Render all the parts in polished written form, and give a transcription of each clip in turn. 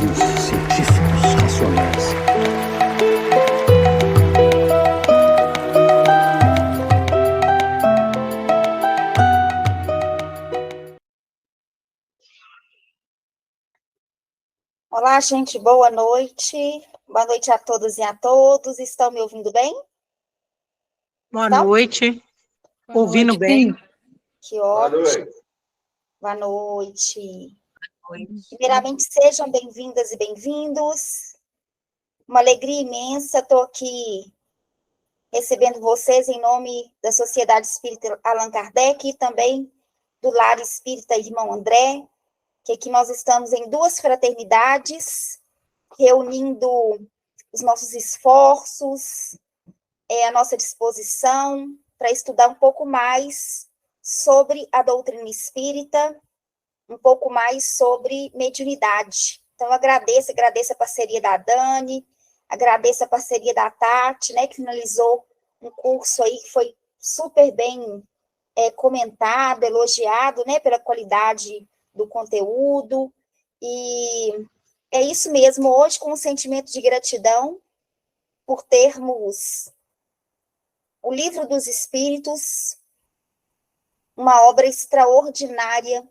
critérios científicos racionais. Olá, gente, boa noite. Boa noite a todos e a todos. Estão me ouvindo bem? Boa noite. Ouvindo bem. Que ótimo. Boa noite. Primeiramente, sejam bem-vindas e bem-vindos. Uma alegria imensa. Estou aqui recebendo vocês em nome da Sociedade Espírita Allan Kardec e também do Lar Espírita Irmão André, que aqui nós estamos em duas fraternidades, reunindo os nossos esforços, a nossa disposição para estudar um pouco mais sobre a doutrina espírita, um pouco mais sobre mediunidade. Então, eu agradeço a parceria da Dani, agradeço a parceria da Tati, né, que finalizou um curso aí que foi super bem comentado, elogiado, né, pela qualidade do conteúdo, e é isso mesmo, hoje com um sentimento de gratidão por termos o Livro dos Espíritos, uma obra extraordinária,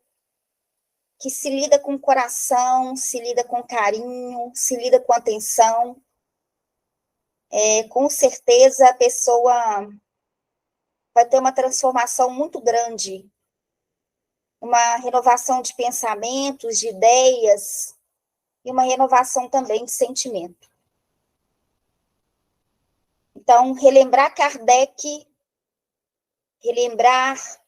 que se lida com o coração, se lida com carinho, se lida com atenção. Com certeza a pessoa vai ter uma transformação muito grande, uma renovação de pensamentos, de ideias, e uma renovação também de sentimento. Então, relembrar Kardec, relembrar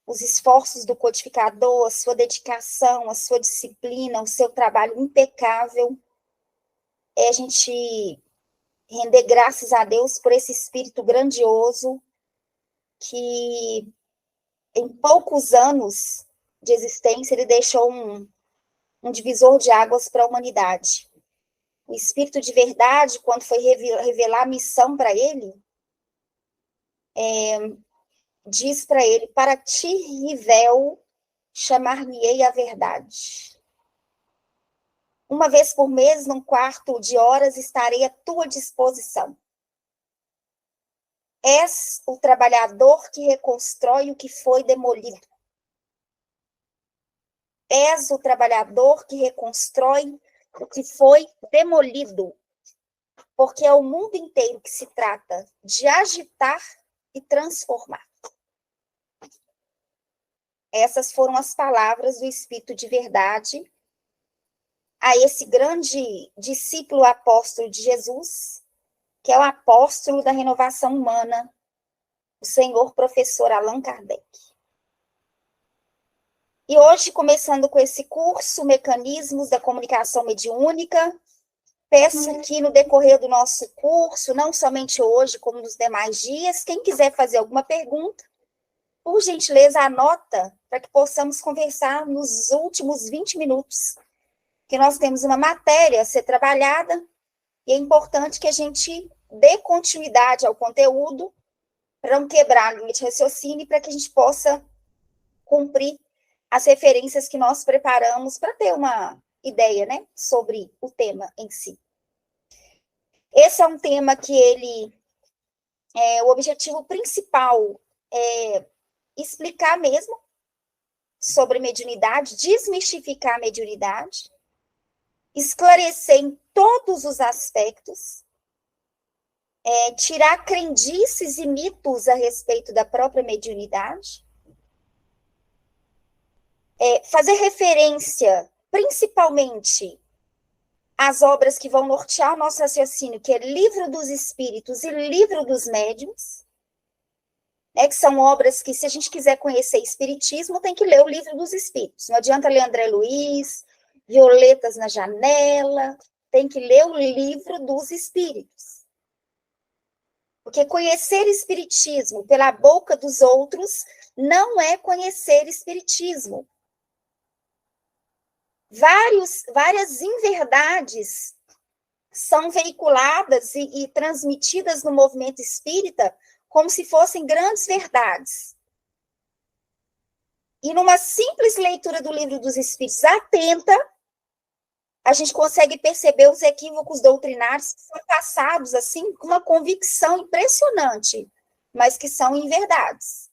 os esforços do codificador, a sua dedicação, a sua disciplina, o seu trabalho impecável, a gente render graças a Deus por esse espírito grandioso que, em poucos anos de existência, ele deixou um divisor de águas para a humanidade. O espírito de verdade, quando foi revelar a missão para ele, diz para ele: para ti, Rivel, chamar-me-ei a verdade. Uma vez por mês, num quarto de horas, estarei à tua disposição. És o trabalhador que reconstrói o que foi demolido. És o trabalhador que reconstrói o que foi demolido. Porque é o mundo inteiro que se trata de agitar e transformar. Essas foram as palavras do Espírito de Verdade a esse grande discípulo apóstolo de Jesus, que é o apóstolo da renovação humana, o senhor professor Allan Kardec. E hoje, começando com esse curso, Mecanismos da Comunicação Mediúnica, peço que no decorrer do nosso curso, não somente hoje, como nos demais dias, quem quiser fazer alguma pergunta, por gentileza, anota para que possamos conversar nos últimos 20 minutos, que nós temos uma matéria a ser trabalhada, e é importante que a gente dê continuidade ao conteúdo para não quebrar a linha de raciocínio e para que a gente possa cumprir as referências que nós preparamos para ter uma ideia, né, sobre o tema em si. Esse é um tema que o objetivo principal é explicar mesmo sobre mediunidade, desmistificar a mediunidade, esclarecer em todos os aspectos, tirar crendices e mitos a respeito da própria mediunidade, fazer referência, principalmente, às obras que vão nortear o nosso raciocínio, que é Livro dos Espíritos e Livro dos Médiuns, que são obras que, se a gente quiser conhecer Espiritismo, tem que ler o Livro dos Espíritos. Não adianta ler André Luiz, Violetas na Janela, tem que ler o Livro dos Espíritos. Porque conhecer Espiritismo pela boca dos outros não é conhecer Espiritismo. Várias inverdades são veiculadas e transmitidas no movimento espírita como se fossem grandes verdades. E numa simples leitura do Livro dos Espíritos atenta, a gente consegue perceber os equívocos doutrinários que são passados, assim, com uma convicção impressionante, mas que são inverdades.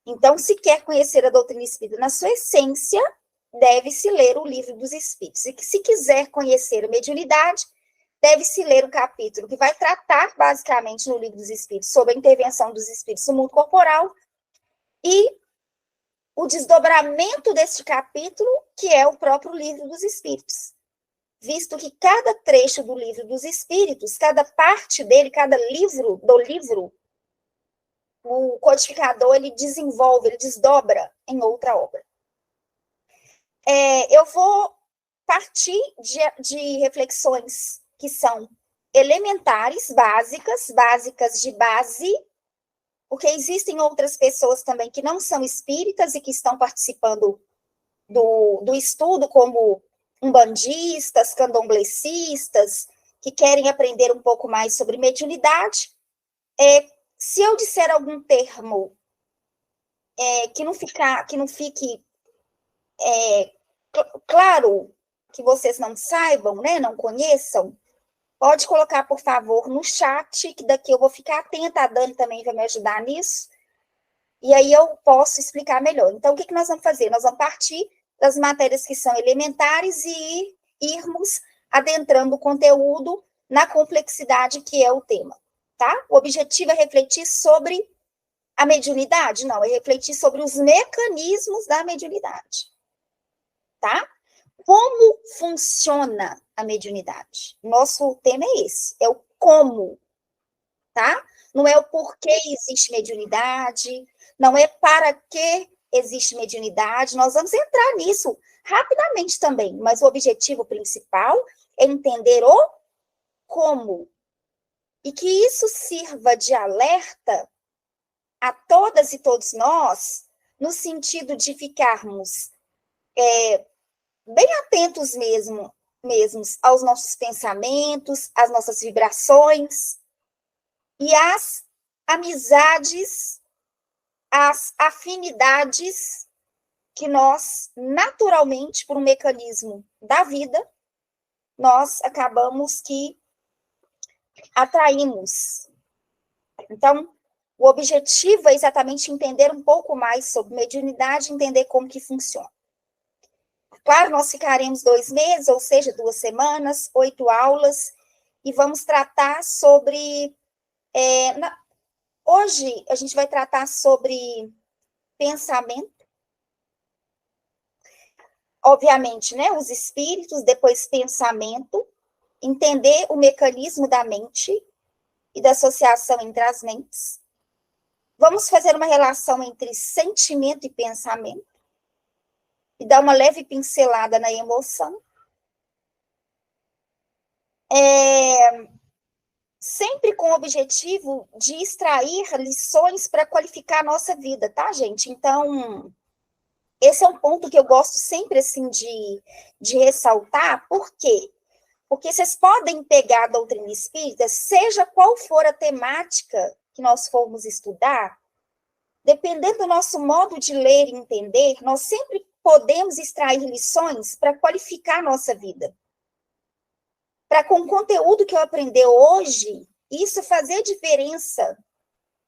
Então, se quer conhecer a doutrina espírita na sua essência, deve-se ler o Livro dos Espíritos. E que, se quiser conhecer a mediunidade, deve-se ler o capítulo que vai tratar, basicamente, no Livro dos Espíritos, sobre a intervenção dos espíritos no mundo corporal e o desdobramento deste capítulo, que é o próprio Livro dos Espíritos. Visto que cada trecho do Livro dos Espíritos, cada parte dele, cada livro do livro, o codificador, ele desenvolve, ele desdobra em outra obra. Eu vou partir de reflexões que são elementares, básicas de base, porque existem outras pessoas também que não são espíritas e que estão participando do estudo, como umbandistas, candomblecistas, que querem aprender um pouco mais sobre mediunidade. Se eu disser algum termo que não fique claro, que vocês não saibam, né, não conheçam, pode colocar, por favor, no chat, que daqui eu vou ficar atenta, a Dani também vai me ajudar nisso, e aí eu posso explicar melhor. Então, o que nós vamos fazer? Nós vamos partir das matérias que são elementares e irmos adentrando o conteúdo na complexidade que é o tema, tá? O objetivo é refletir sobre a mediunidade? Não, é refletir sobre os mecanismos da mediunidade, tá? Como funciona a mediunidade? Nosso tema é esse, é o como, tá? Não é o porquê existe mediunidade, não é para que existe mediunidade, nós vamos entrar nisso rapidamente também, mas o objetivo principal é entender o como, e que isso sirva de alerta a todas e todos nós, no sentido de ficarmos bem atentos mesmos aos nossos pensamentos, às nossas vibrações, e às amizades, às afinidades que nós, naturalmente, por um mecanismo da vida, nós acabamos que atraímos. Então, o objetivo é exatamente entender um pouco mais sobre mediunidade, entender como que funciona. Claro, nós ficaremos 2 meses, ou seja, 2 semanas, 8 aulas, e vamos tratar sobre... Hoje, a gente vai tratar sobre pensamento. Obviamente, né, os espíritos, depois pensamento, entender o mecanismo da mente e da associação entre as mentes. Vamos fazer uma relação entre sentimento e pensamento, e dar uma leve pincelada na emoção. Sempre com o objetivo de extrair lições para qualificar a nossa vida, tá, gente? Então, esse é um ponto que eu gosto sempre, assim, de ressaltar. Por quê? Porque vocês podem pegar a doutrina espírita, seja qual for a temática que nós formos estudar, dependendo do nosso modo de ler e entender, nós sempre podemos extrair lições para qualificar a nossa vida. Para, com o conteúdo que eu aprendi hoje, isso fazer diferença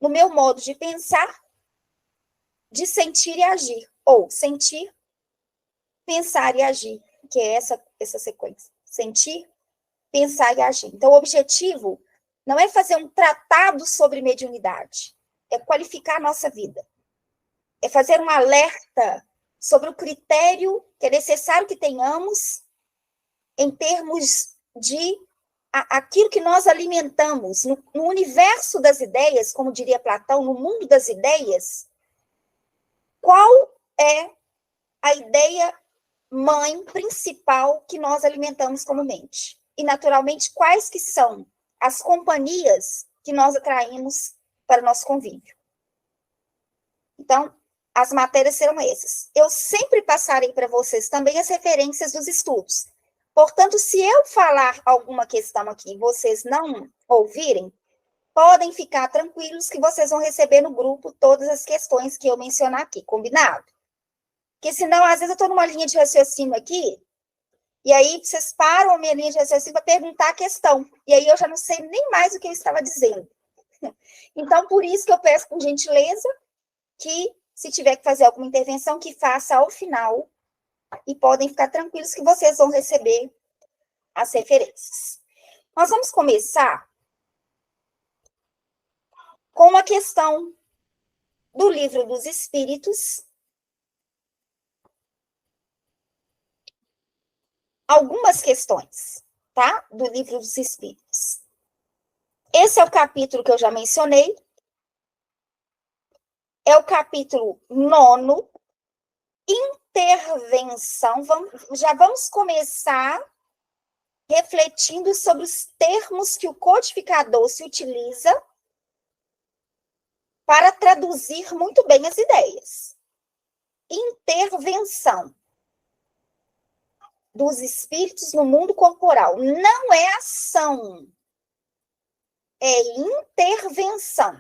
no meu modo de pensar, de sentir e agir. Ou sentir, pensar e agir, que é essa sequência. Sentir, pensar e agir. Então, o objetivo não é fazer um tratado sobre mediunidade, é qualificar a nossa vida. É fazer um alerta sobre o critério que é necessário que tenhamos em termos de aquilo que nós alimentamos no universo das ideias, como diria Platão, no mundo das ideias. Qual é a ideia mãe principal que nós alimentamos comumente? E, naturalmente, quais que são as companhias que nós atraímos para o nosso convívio? Então, as matérias serão essas. Eu sempre passarei para vocês também as referências dos estudos. Portanto, se eu falar alguma questão aqui e vocês não ouvirem, podem ficar tranquilos que vocês vão receber no grupo todas as questões que eu mencionar aqui, combinado? Porque senão, às vezes, eu estou numa linha de raciocínio aqui, E aí vocês param a minha linha de raciocínio para perguntar a questão. E aí eu já não sei nem mais o que eu estava dizendo. Então, por isso que eu peço, por gentileza, que se tiver que fazer alguma intervenção, que faça ao final. E podem ficar tranquilos que vocês vão receber as referências. Nós vamos começar com uma questão do Livro dos Espíritos. Algumas questões, tá? Do Livro dos Espíritos. Esse é o capítulo que eu já mencionei. É o capítulo 9, intervenção. Já vamos começar refletindo sobre os termos que o codificador se utiliza para traduzir muito bem as ideias. Intervenção dos espíritos no mundo corporal. Não é ação, é intervenção.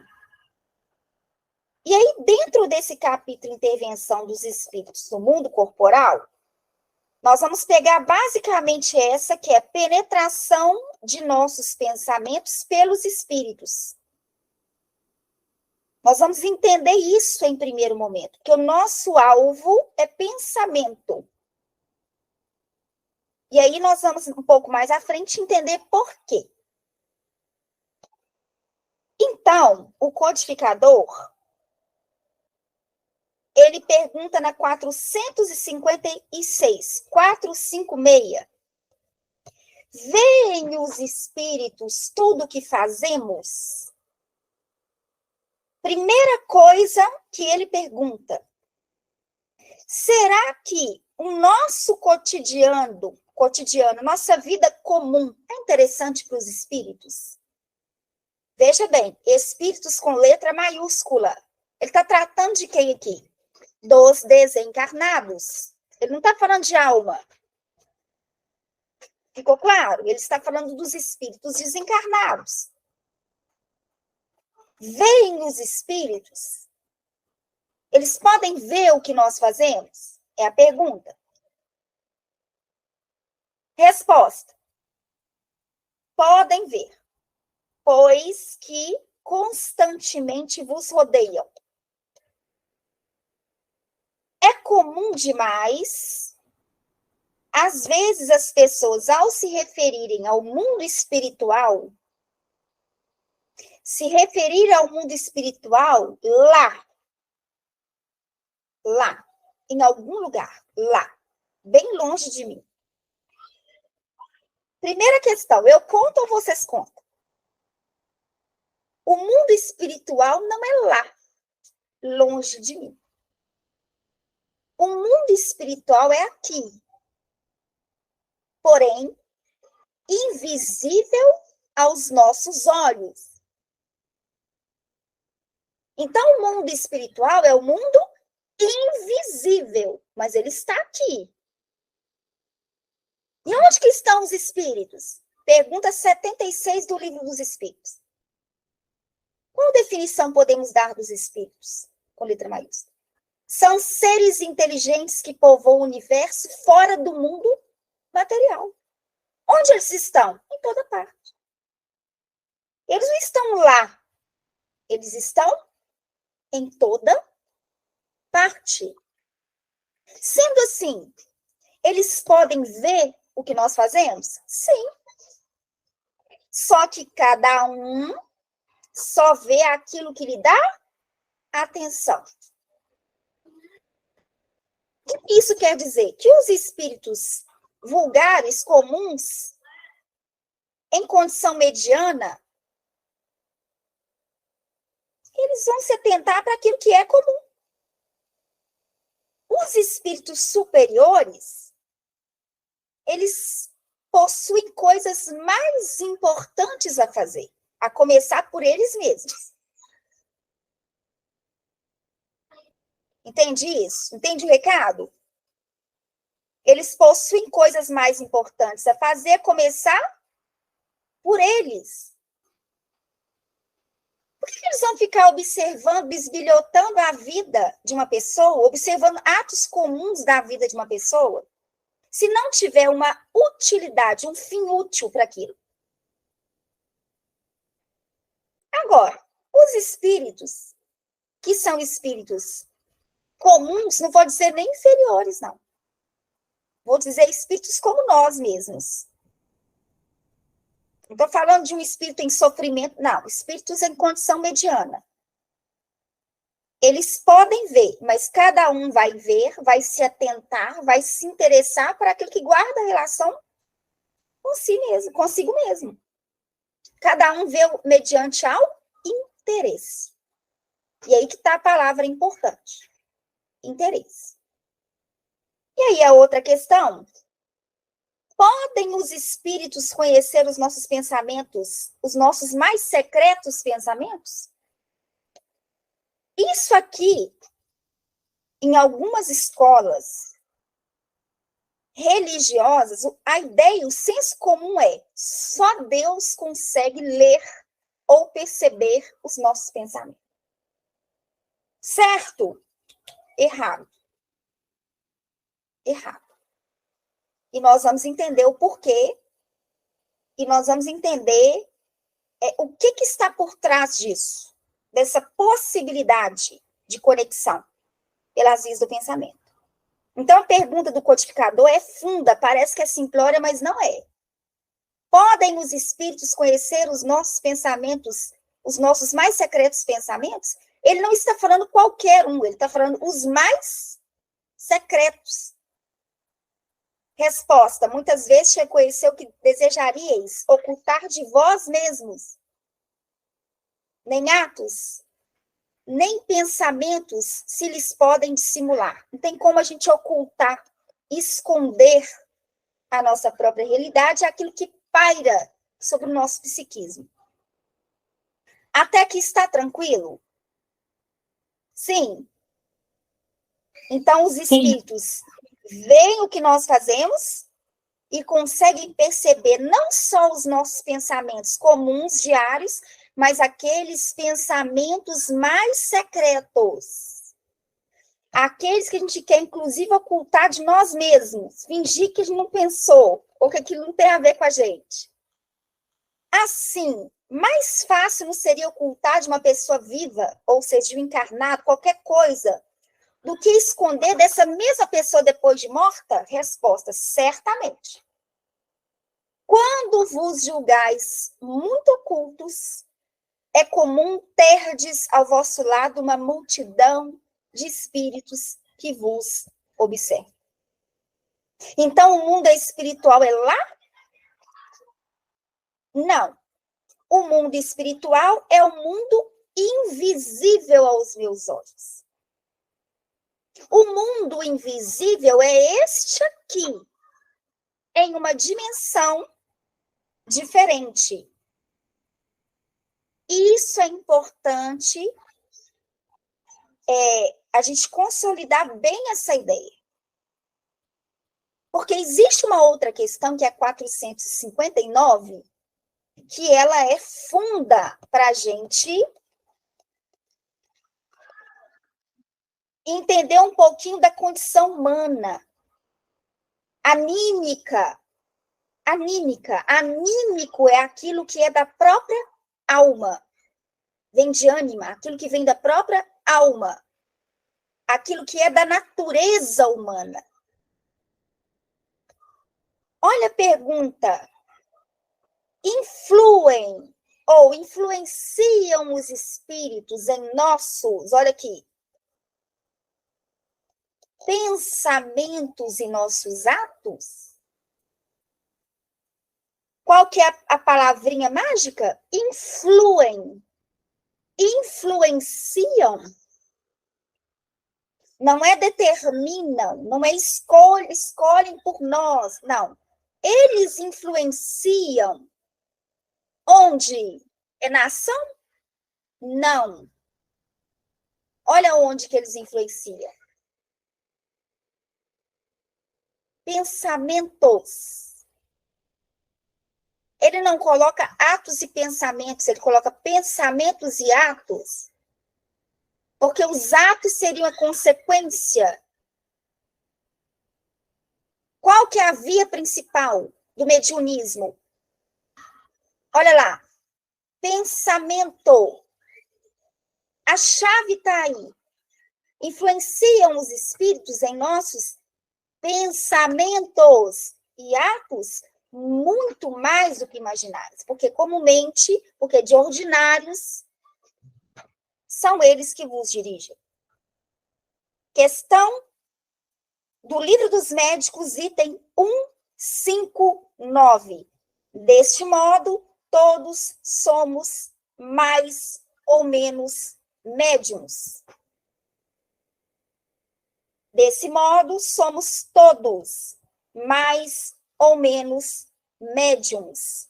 E aí, dentro desse capítulo Intervenção dos Espíritos no Mundo Corporal, nós vamos pegar basicamente essa, que é penetração de nossos pensamentos pelos espíritos. Nós vamos entender isso em primeiro momento, que o nosso alvo é pensamento. E aí nós vamos um pouco mais à frente entender por quê. Então, o codificador, ele pergunta na 456, 456. Veem os espíritos tudo o que fazemos? Primeira coisa que ele pergunta: será que o nosso cotidiano, nossa vida comum, é interessante para os espíritos? Veja bem, espíritos com letra maiúscula. Ele está tratando de quem aqui? Dos desencarnados. Ele não está falando de alma. Ficou claro? Ele está falando dos espíritos desencarnados. Veem os espíritos? Eles podem ver o que nós fazemos? É a pergunta. Resposta: podem ver, pois que constantemente vos rodeiam. É comum demais, às vezes, as pessoas, ao se referirem ao mundo espiritual, se referir ao mundo espiritual lá, em algum lugar, lá, bem longe de mim. Primeira questão, eu conto ou vocês contam? O mundo espiritual não é lá, longe de mim. O mundo espiritual é aqui, porém, invisível aos nossos olhos. Então, o mundo espiritual é o mundo invisível, mas ele está aqui. E onde que estão os espíritos? Pergunta 76 do Livro dos Espíritos. Qual definição podemos dar dos espíritos? Com letra maiúscula. São seres inteligentes que povoam o universo fora do mundo material. Onde eles estão? Em toda parte. Eles não estão lá. Eles estão em toda parte. Sendo assim, eles podem ver o que nós fazemos? Sim. Só que cada um só vê aquilo que lhe dá atenção. O que isso quer dizer? Que os espíritos vulgares, comuns, em condição mediana, eles vão se atentar para aquilo que é comum. Os espíritos superiores, eles possuem coisas mais importantes a fazer, a começar por eles mesmos. Entende isso? Entende o recado? Eles possuem coisas mais importantes a fazer, a começar por eles. Por que eles vão ficar observando, bisbilhotando a vida de uma pessoa, observando atos comuns da vida de uma pessoa, se não tiver uma utilidade, um fim útil para aquilo. Agora, os espíritos, que são espíritos comuns, não vou dizer nem inferiores, não. Vou dizer espíritos como nós mesmos. Não estou falando de um espírito em sofrimento, não. Espíritos em condição mediana. Eles podem ver, mas cada um vai ver, vai se atentar, vai se interessar para aquilo que guarda relação com si mesmo, consigo mesmo. Cada um vê mediante ao interesse. E aí que está a palavra importante. Interesse. E aí a outra questão. Podem os espíritos conhecer os nossos pensamentos, os nossos mais secretos pensamentos? Isso aqui, em algumas escolas religiosas, a ideia, o senso comum é: só Deus consegue ler ou perceber os nossos pensamentos. Certo? Errado. Errado. E nós vamos entender o porquê, e nós vamos entender o que está por trás disso, dessa possibilidade de conexão pelas vias do pensamento. Então, a pergunta do codificador é funda, parece que é simplória, mas não é. Podem os espíritos conhecer os nossos pensamentos, os nossos mais secretos pensamentos? Ele não está falando qualquer um, ele está falando os mais secretos. Resposta: muitas vezes reconheceu que desejaríeis ocultar de vós mesmos. Nem atos, nem pensamentos se lhes podem dissimular. Não tem como a gente ocultar, esconder a nossa própria realidade, aquilo que paira sobre o nosso psiquismo. Até aqui está tranquilo? Sim. Então, os espíritos veem o que nós fazemos e conseguem perceber não só os nossos pensamentos comuns, diários, mas aqueles pensamentos mais secretos. Aqueles que a gente quer, inclusive, ocultar de nós mesmos. Fingir que a gente não pensou, ou que aquilo não tem a ver com a gente. Assim, mais fácil não seria ocultar de uma pessoa viva, ou seja, de um encarnado, qualquer coisa, do que esconder dessa mesma pessoa depois de morta? Resposta: certamente. Quando vos julgais muito ocultos, é comum terdes ao vosso lado uma multidão de espíritos que vos observam. Então, o mundo espiritual é lá? Não. O mundo espiritual é o mundo invisível aos meus olhos. O mundo invisível é este aqui, em uma dimensão diferente. Isso é importante, a gente consolidar bem essa ideia. Porque existe uma outra questão, que é 459, que ela é funda para a gente entender um pouquinho da condição humana. Anímica. Anímico é aquilo que é da própria alma. Vem de ânima, aquilo que vem da própria alma. Aquilo que é da natureza humana. Olha a pergunta. Influem ou influenciam os espíritos em nossos, olha aqui, pensamentos e nossos atos? Qual que é a palavrinha mágica? Influem. Influenciam. Não é determinam, não é escolhem por nós, não. Eles influenciam. Onde? É na ação? Não. Olha onde que eles influenciam. Pensamentos. Ele não coloca atos e pensamentos, ele coloca pensamentos e atos. Porque os atos seriam a consequência Qual que é a via principal do mediunismo? Olha lá. Pensamento. A chave está aí. Influenciam os espíritos em nossos pensamentos e atos muito mais do que imaginários. Porque comumente, porque de ordinários, são eles que vos dirigem. Questão do Livro dos Médicos, item 159. Deste modo, todos somos mais ou menos médiuns. Desse modo, somos todos mais ou menos médiuns.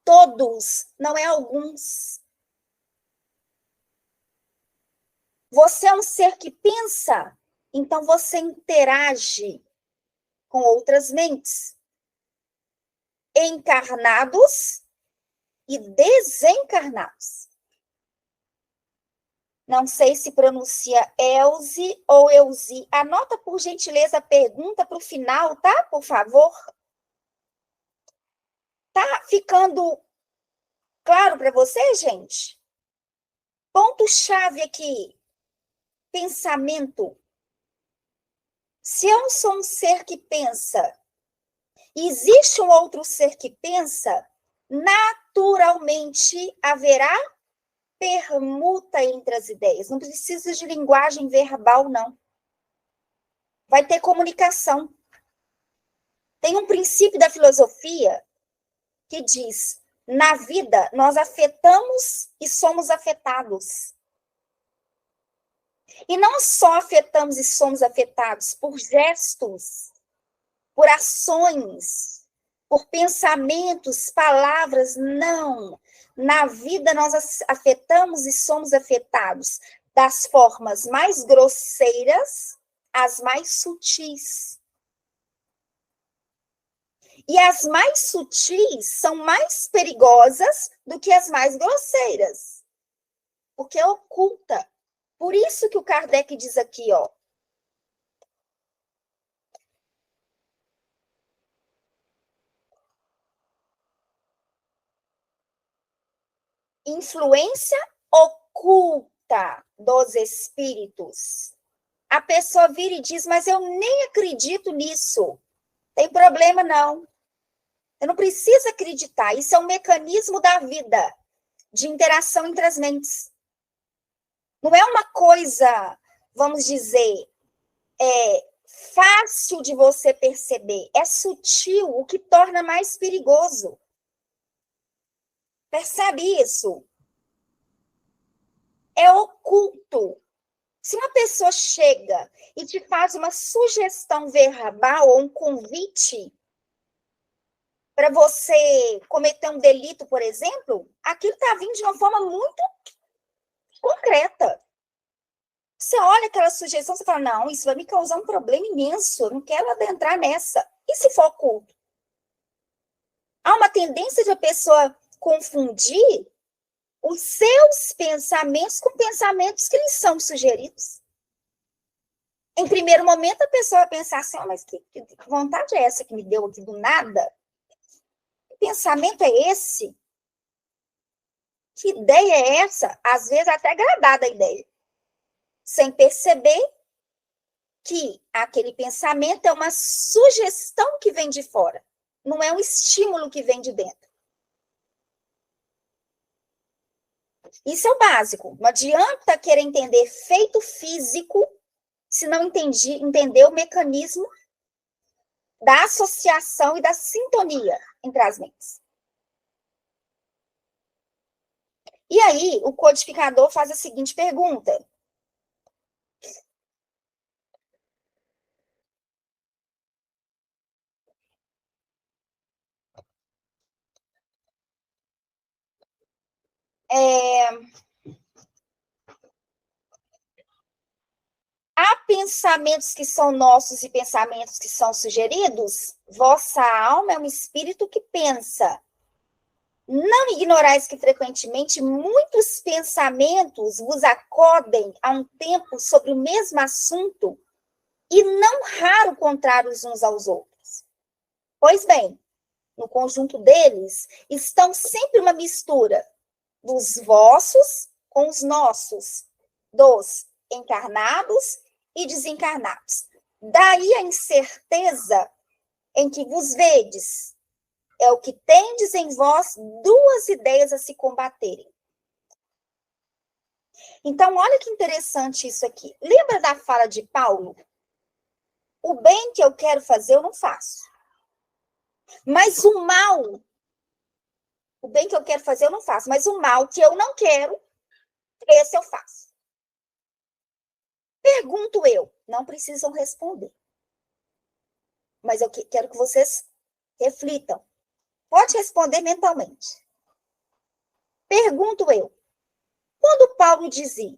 Todos, não é alguns. Você é um ser que pensa, então você interage com outras mentes. Encarnados e desencarnados. Não sei se pronuncia Elze ou Euzi. Anota, por gentileza, a pergunta para o final, tá? Por favor. Tá ficando claro para você, gente? Ponto-chave aqui. Pensamento. Se eu sou um ser que pensa, e existe um outro ser que pensa, naturalmente haverá permuta entre as ideias. Não precisa de linguagem verbal, não. Vai ter comunicação. Tem um princípio da filosofia que diz: na vida, nós afetamos e somos afetados. E não só afetamos e somos afetados por gestos, por ações, por pensamentos, palavras, não. Na vida, nós afetamos e somos afetados das formas mais grosseiras às mais sutis. E as mais sutis são mais perigosas do que as mais grosseiras, porque é oculta. Por isso que o Kardec diz aqui, ó. Influência oculta dos espíritos. A pessoa vira e diz, mas eu nem acredito nisso. Tem problema, não. Eu não preciso acreditar. Isso é um mecanismo da vida, de interação entre as mentes. Não é uma coisa, vamos dizer, fácil de você perceber. É sutil, o que torna mais perigoso. Percebe isso? É oculto. Se uma pessoa chega e te faz uma sugestão verbal ou um convite para você cometer um delito, por exemplo, aquilo está vindo de uma forma muito concreta. Você olha aquela sugestão, você fala, não, isso vai me causar um problema imenso, eu não quero adentrar nessa. E se for oculto? Há uma tendência de a pessoa confundir os seus pensamentos com pensamentos que lhes são sugeridos. Em primeiro momento, a pessoa vai pensar assim, mas que vontade é essa que me deu aqui do nada? Que pensamento é esse? Que ideia é essa? Às vezes até agradada a ideia. Sem perceber que aquele pensamento é uma sugestão que vem de fora. Não é um estímulo que vem de dentro. Isso é o básico. Não adianta querer entender feito físico se não entender o mecanismo da associação e da sintonia entre as mentes. E aí, o codificador faz a seguinte pergunta. Há pensamentos que são nossos e pensamentos que são sugeridos? Vossa alma é um espírito que pensa. Não ignorais que frequentemente muitos pensamentos vos acodem a um tempo sobre o mesmo assunto e não raro contrários uns aos outros. Pois bem, no conjunto deles estão sempre uma mistura dos vossos com os nossos, dos encarnados e desencarnados. Daí a incerteza em que vos vedes, é o que tendes em vós duas ideias a se combaterem. Então, olha que interessante isso aqui. Lembra da fala de Paulo? O bem que eu quero fazer, eu não faço. Mas o mal, o bem que eu quero fazer, eu não faço. Mas o mal que eu não quero, esse eu faço. Pergunto eu, não precisam responder. Mas eu quero que vocês reflitam. Pode responder mentalmente. Pergunto eu, quando Paulo dizia,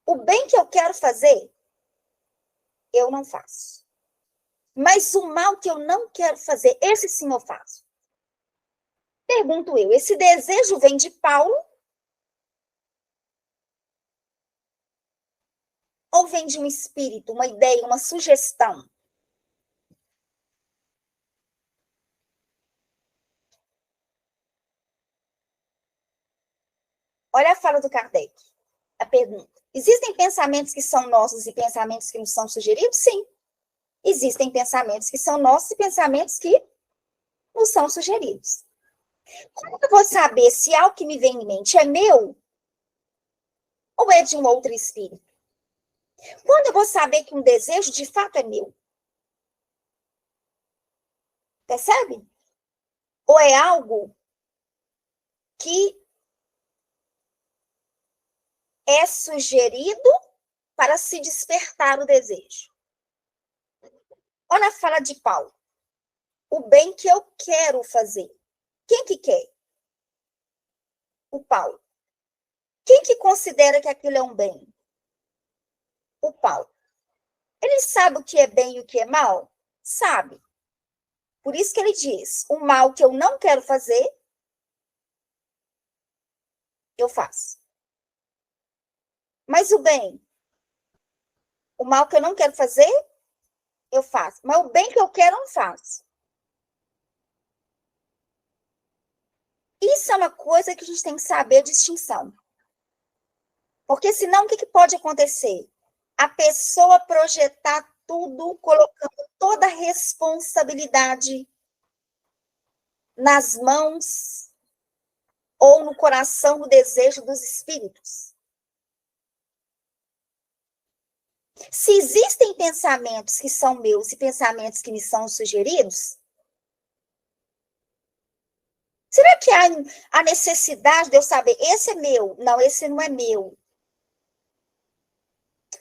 o bem que eu quero fazer, eu não faço. Mas o mal que eu não quero fazer, esse sim eu faço. Pergunto eu, esse desejo vem de Paulo? Ou vem de um espírito, uma ideia, uma sugestão? Olha a fala do Kardec. A pergunta. Existem pensamentos que são nossos e pensamentos que nos são sugeridos? Sim. Existem pensamentos que são nossos e pensamentos que nos são sugeridos. Como eu vou saber se algo que me vem em mente é meu ou é de um outro espírito? Quando eu vou saber que um desejo de fato é meu? Percebe? Ou é algo que é sugerido para se despertar o desejo? Olha a fala de Paulo. O bem que eu quero fazer. Quem que quer? O Paulo. Quem que considera que aquilo é um bem? O Paulo. Ele sabe o que é bem e o que é mal? Sabe. Por isso que ele diz, o mal que eu não quero fazer, eu faço. Mas o bem, o mal que eu não quero fazer, eu faço. Mas o bem que eu quero, eu não faço. Isso é uma coisa que a gente tem que saber a distinção. Porque senão, o que pode acontecer? A pessoa projetar tudo, colocando toda a responsabilidade nas mãos ou no coração, no desejo dos espíritos. Se existem pensamentos que são meus e pensamentos que me são sugeridos, será que há a necessidade de eu saber, esse é meu? Não, esse não é meu.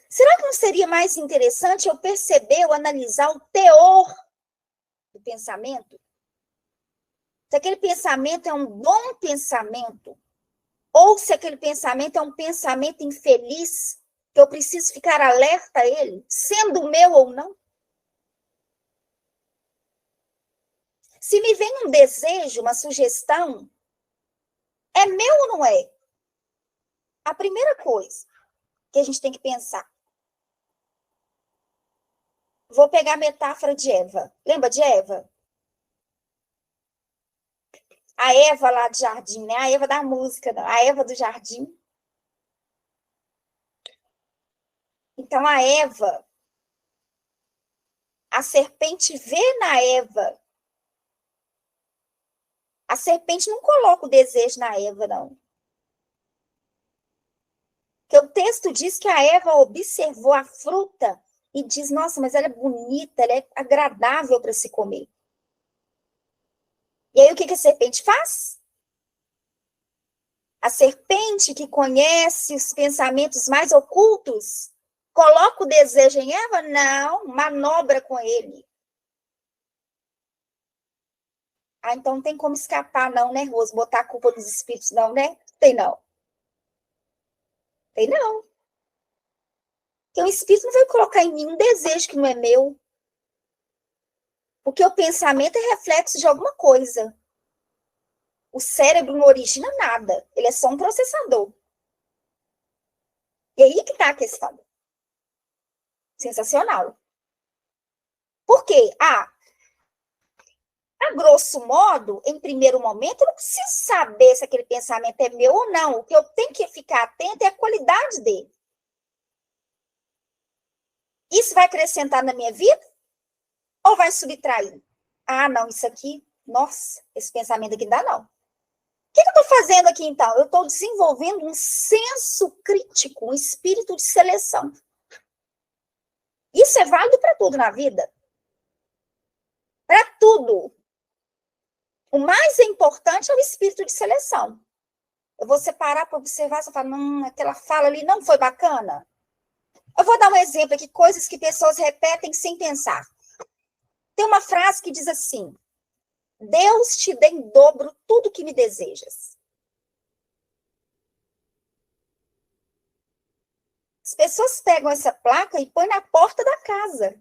Será que não seria mais interessante eu perceber ou analisar o teor do pensamento? Se aquele pensamento é um bom pensamento, ou se aquele pensamento é um pensamento infeliz, que eu preciso ficar alerta a ele, sendo meu ou não? Se me vem um desejo, uma sugestão, é meu ou não é? A primeira coisa que a gente tem que pensar. Vou pegar a metáfora de Eva. Lembra de Eva? A Eva lá do jardim, né? A Eva da música, não. A Eva do jardim. Então, a Eva, a serpente vê na Eva. A serpente não coloca o desejo na Eva, não. Porque o texto diz que a Eva observou a fruta e diz, nossa, mas ela é bonita, ela é agradável para se comer. E aí, o que a serpente faz? A serpente que conhece os pensamentos mais ocultos, coloca o desejo em Eva? Não, manobra com ele. Ah, então não tem como escapar não, né, Rose? Botar a culpa nos espíritos não, né? Tem não. Tem não. Porque o espírito não vai colocar em mim um desejo que não é meu. Porque o pensamento é reflexo de alguma coisa. O cérebro não origina nada. Ele é só um processador. E aí que está a questão. Sensacional. Por quê? A grosso modo, em primeiro momento, eu não preciso saber se aquele pensamento é meu ou não. O que eu tenho que ficar atento é a qualidade dele. Isso vai acrescentar na minha vida ou vai subtrair? Não, isso aqui, nossa, esse pensamento aqui não dá não. O que eu estou fazendo aqui, então? Eu estou desenvolvendo um senso crítico, um espírito de seleção. Isso é válido para tudo na vida. Para tudo. O mais importante é o espírito de seleção. Eu vou separar para observar, você fala, aquela fala ali não foi bacana. Eu vou dar um exemplo aqui, coisas que pessoas repetem sem pensar. Tem uma frase que diz assim, Deus te dê em dobro tudo que me desejas. As pessoas pegam essa placa e põem na porta da casa.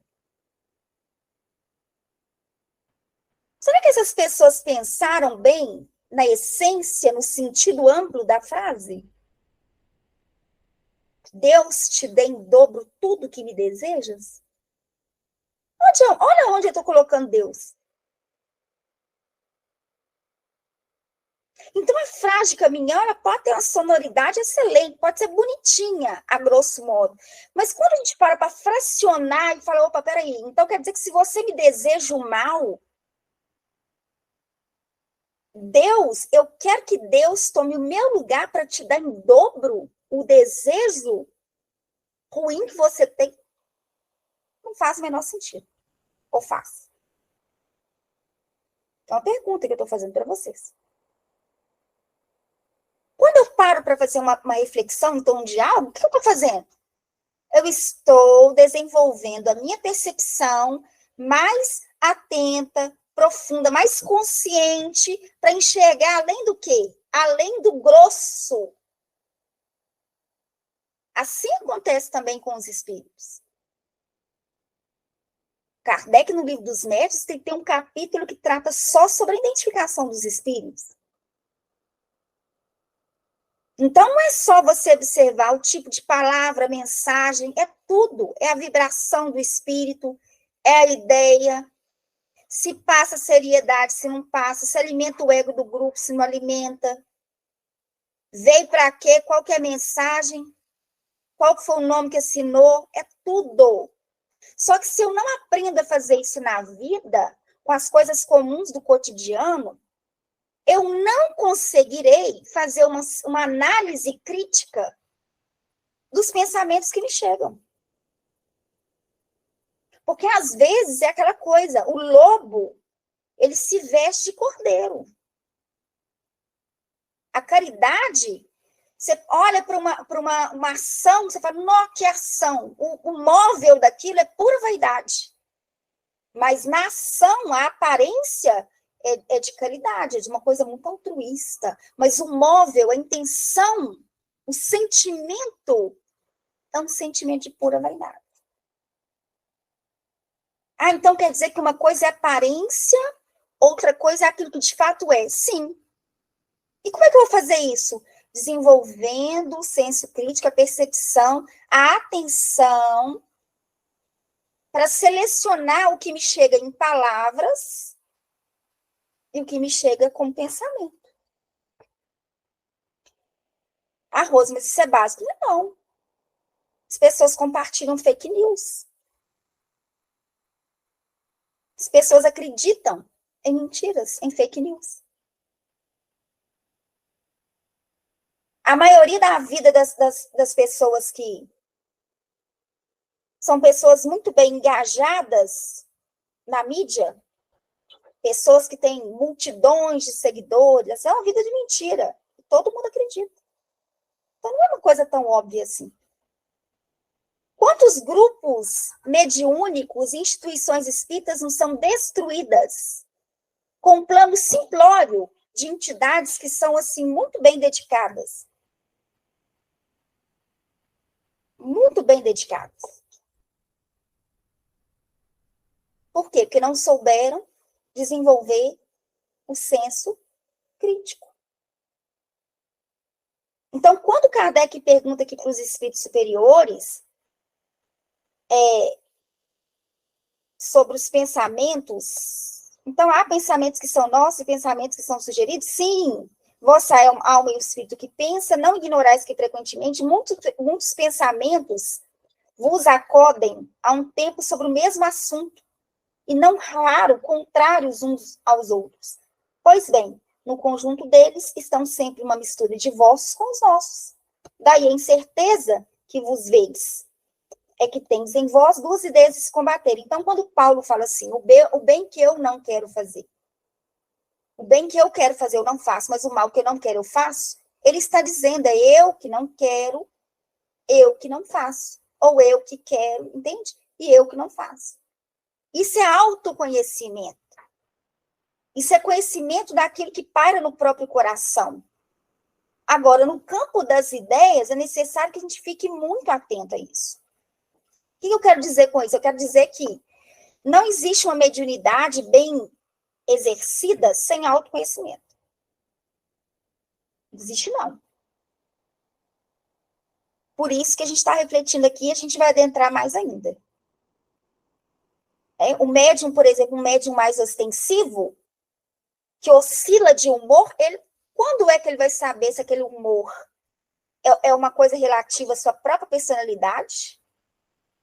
Será que essas pessoas pensaram bem na essência, no sentido amplo da frase? Deus te dê em dobro tudo que me desejas? Olha onde eu estou colocando Deus. Então, a frase de caminhão, ela pode ter uma sonoridade excelente, pode ser bonitinha, a grosso modo. Mas quando a gente para fracionar e fala, opa, peraí, então quer dizer que se você me deseja o mal, Deus, eu quero que Deus tome o meu lugar para te dar em dobro o desejo ruim que você tem. Não faz o menor sentido. Ou faz? É uma pergunta que eu estou fazendo para vocês. Quando eu paro para fazer uma reflexão em torno de algo, o que eu estou fazendo? Eu estou desenvolvendo a minha percepção mais atenta, profunda, mais consciente, para enxergar além do quê? Além do grosso. Assim acontece também com os espíritos. Kardec, no Livro dos Médiuns, tem um capítulo que trata só sobre a identificação dos espíritos. Então, não é só você observar o tipo de palavra, mensagem, é tudo. É a vibração do espírito, é a ideia. Se passa seriedade, se não passa, se alimenta o ego do grupo, se não alimenta. Veio para quê? Qual que é a mensagem? Qual foi o nome que assinou? É tudo. Só que se eu não aprendo a fazer isso na vida, com as coisas comuns do cotidiano, eu não conseguirei fazer uma análise crítica dos pensamentos que me chegam. Porque, às vezes, é aquela coisa, o lobo, ele se veste de cordeiro. A caridade, você olha para uma ação, você fala, nossa, que ação! O móvel daquilo é pura vaidade. Mas na ação, a aparência é de caridade, é de uma coisa muito altruísta. Mas o móvel, a intenção, o sentimento, é um sentimento de pura vaidade. Então quer dizer que uma coisa é aparência, outra coisa é aquilo que de fato é. Sim. E como é que eu vou fazer isso? Desenvolvendo o senso crítico, a percepção, a atenção, para selecionar o que me chega em palavras e o que me chega como pensamento. Rose, mas isso é básico? Não. As pessoas compartilham fake news. As pessoas acreditam em mentiras, em fake news. A maioria da vida das pessoas que são pessoas muito bem engajadas na mídia, pessoas que têm multidões de seguidores, é uma vida de mentira. Todo mundo acredita. Então, não é uma coisa tão óbvia assim. Quantos grupos mediúnicos e instituições espíritas não são destruídas com um plano simplório de entidades que são, assim, muito bem dedicadas? Muito bem dedicadas. Por quê? Porque não souberam desenvolver o senso crítico. Então, quando Kardec pergunta aqui para os espíritos superiores, sobre os pensamentos. Então, há pensamentos que são nossos e pensamentos que são sugeridos? Sim. Vossa alma e o espírito que pensa, não ignorais que frequentemente muitos pensamentos vos acodem a um tempo sobre o mesmo assunto, e não raro contrários uns aos outros. Pois bem, no conjunto deles estão sempre uma mistura de vossos com os nossos. Daí a incerteza que vos vedes, é que tens em vós duas ideias de se combater. Então, quando Paulo fala assim, o bem que eu não quero fazer, o bem que eu quero fazer eu não faço, mas o mal que eu não quero eu faço, ele está dizendo, é eu que não quero, eu que não faço. Ou eu que quero, entende? E eu que não faço. Isso é autoconhecimento. Isso é conhecimento daquilo que paira no próprio coração. Agora, no campo das ideias, é necessário que a gente fique muito atento a isso. O que eu quero dizer com isso? Eu quero dizer que não existe uma mediunidade bem exercida sem autoconhecimento. Não existe, não. Por isso que a gente está refletindo aqui, a gente vai adentrar mais ainda. O médium, por exemplo, um médium mais ostensivo, que oscila de humor, quando é que ele vai saber se aquele humor é uma coisa relativa à sua própria personalidade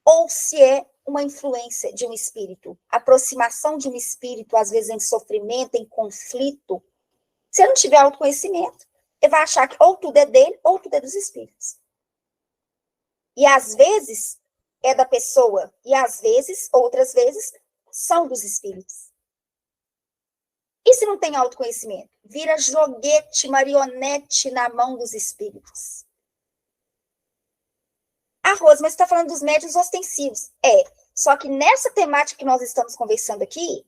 ou se é uma influência de um espírito, aproximação de um espírito, às vezes em sofrimento, em conflito? Se ele não tiver autoconhecimento, ele vai achar que ou tudo é dele ou tudo é dos espíritos. E às vezes é da pessoa, e às vezes, outras vezes, são dos espíritos. E se não tem autoconhecimento? Vira joguete, marionete na mão dos espíritos. Rose, mas você está falando dos médiuns ostensivos. Só que nessa temática que nós estamos conversando aqui,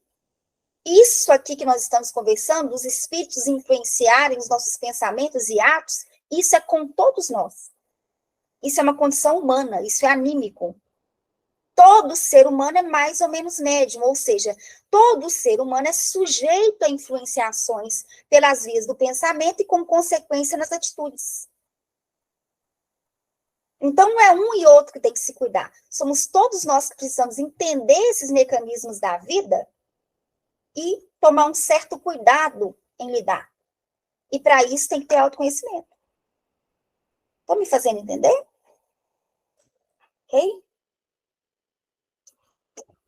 isso aqui que nós estamos conversando, os espíritos influenciarem os nossos pensamentos e atos, isso é com todos nós. Isso é uma condição humana, isso é anímico. Todo ser humano é mais ou menos médium, ou seja, todo ser humano é sujeito a influenciações pelas vias do pensamento e, como consequência, nas atitudes. Então, não é um e outro que tem que se cuidar. Somos todos nós que precisamos entender esses mecanismos da vida e tomar um certo cuidado em lidar. E, para isso, tem que ter autoconhecimento. Estão me fazendo entender? Ok?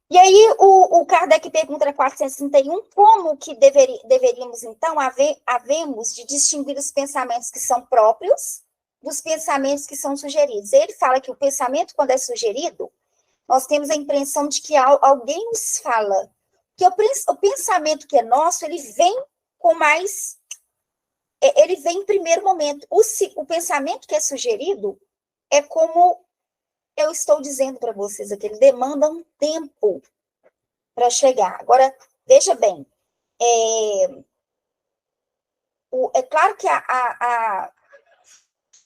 E aí, o Kardec pergunta na 431, como que deveríamos, então, havemos de distinguir os pensamentos que são próprios dos pensamentos que são sugeridos? Ele fala que o pensamento, quando é sugerido, nós temos a impressão de que alguém nos fala. Que o pensamento que é nosso, ele vem com mais... Ele vem em primeiro momento. O pensamento que é sugerido é como... eu estou dizendo para vocês aqui, ele demanda um tempo para chegar. Agora, veja bem, é claro que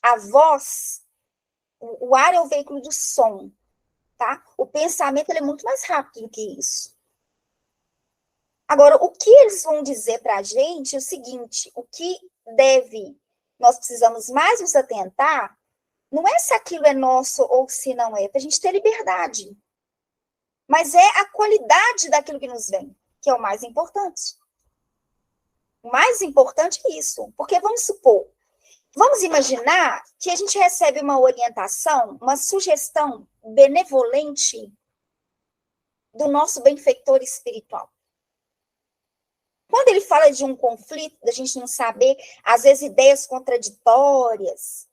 a voz, o ar é o veículo do som, tá? O pensamento ele é muito mais rápido do que isso. Agora, o que eles vão dizer para a gente é o seguinte, o que nós precisamos mais nos atentar, não é se aquilo é nosso ou se não é, para a gente ter liberdade. Mas é a qualidade daquilo que nos vem, que é o mais importante. O mais importante é isso. Porque vamos imaginar que a gente recebe uma orientação, uma sugestão benevolente do nosso benfeitor espiritual. Quando ele fala de um conflito, da gente não saber, às vezes, ideias contraditórias,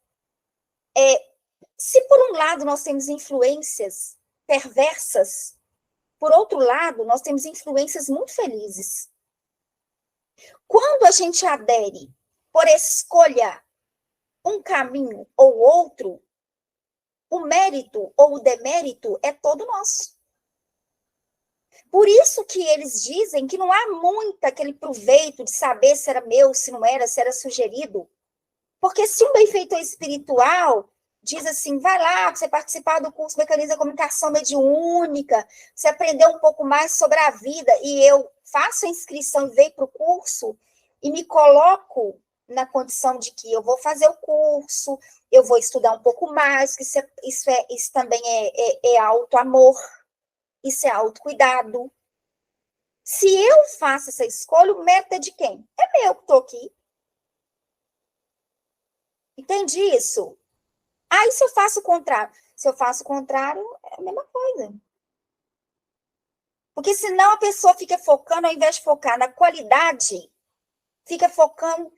se por um lado nós temos influências perversas, por outro lado, nós temos influências muito felizes. Quando a gente adere por escolha um caminho ou outro, o mérito ou o demérito é todo nosso. Por isso que eles dizem que não há muito aquele proveito de saber se era meu, se não era, se era sugerido. Porque se um benfeitor espiritual diz assim, vai lá, você participar do curso Mecanismo da Comunicação Mediúnica, você aprender um pouco mais sobre a vida, e eu faço a inscrição e venho para o curso, e me coloco na condição de que eu vou fazer o curso, eu vou estudar um pouco mais, que isso também é auto-amor, Isso é autocuidado. Se eu faço essa escolha, o mérito é de quem? É meu que estou aqui. Entende isso? Aí, se eu faço o contrário? Se eu faço o contrário, é a mesma coisa. Porque senão a pessoa fica focando, ao invés de focar na qualidade, fica focando,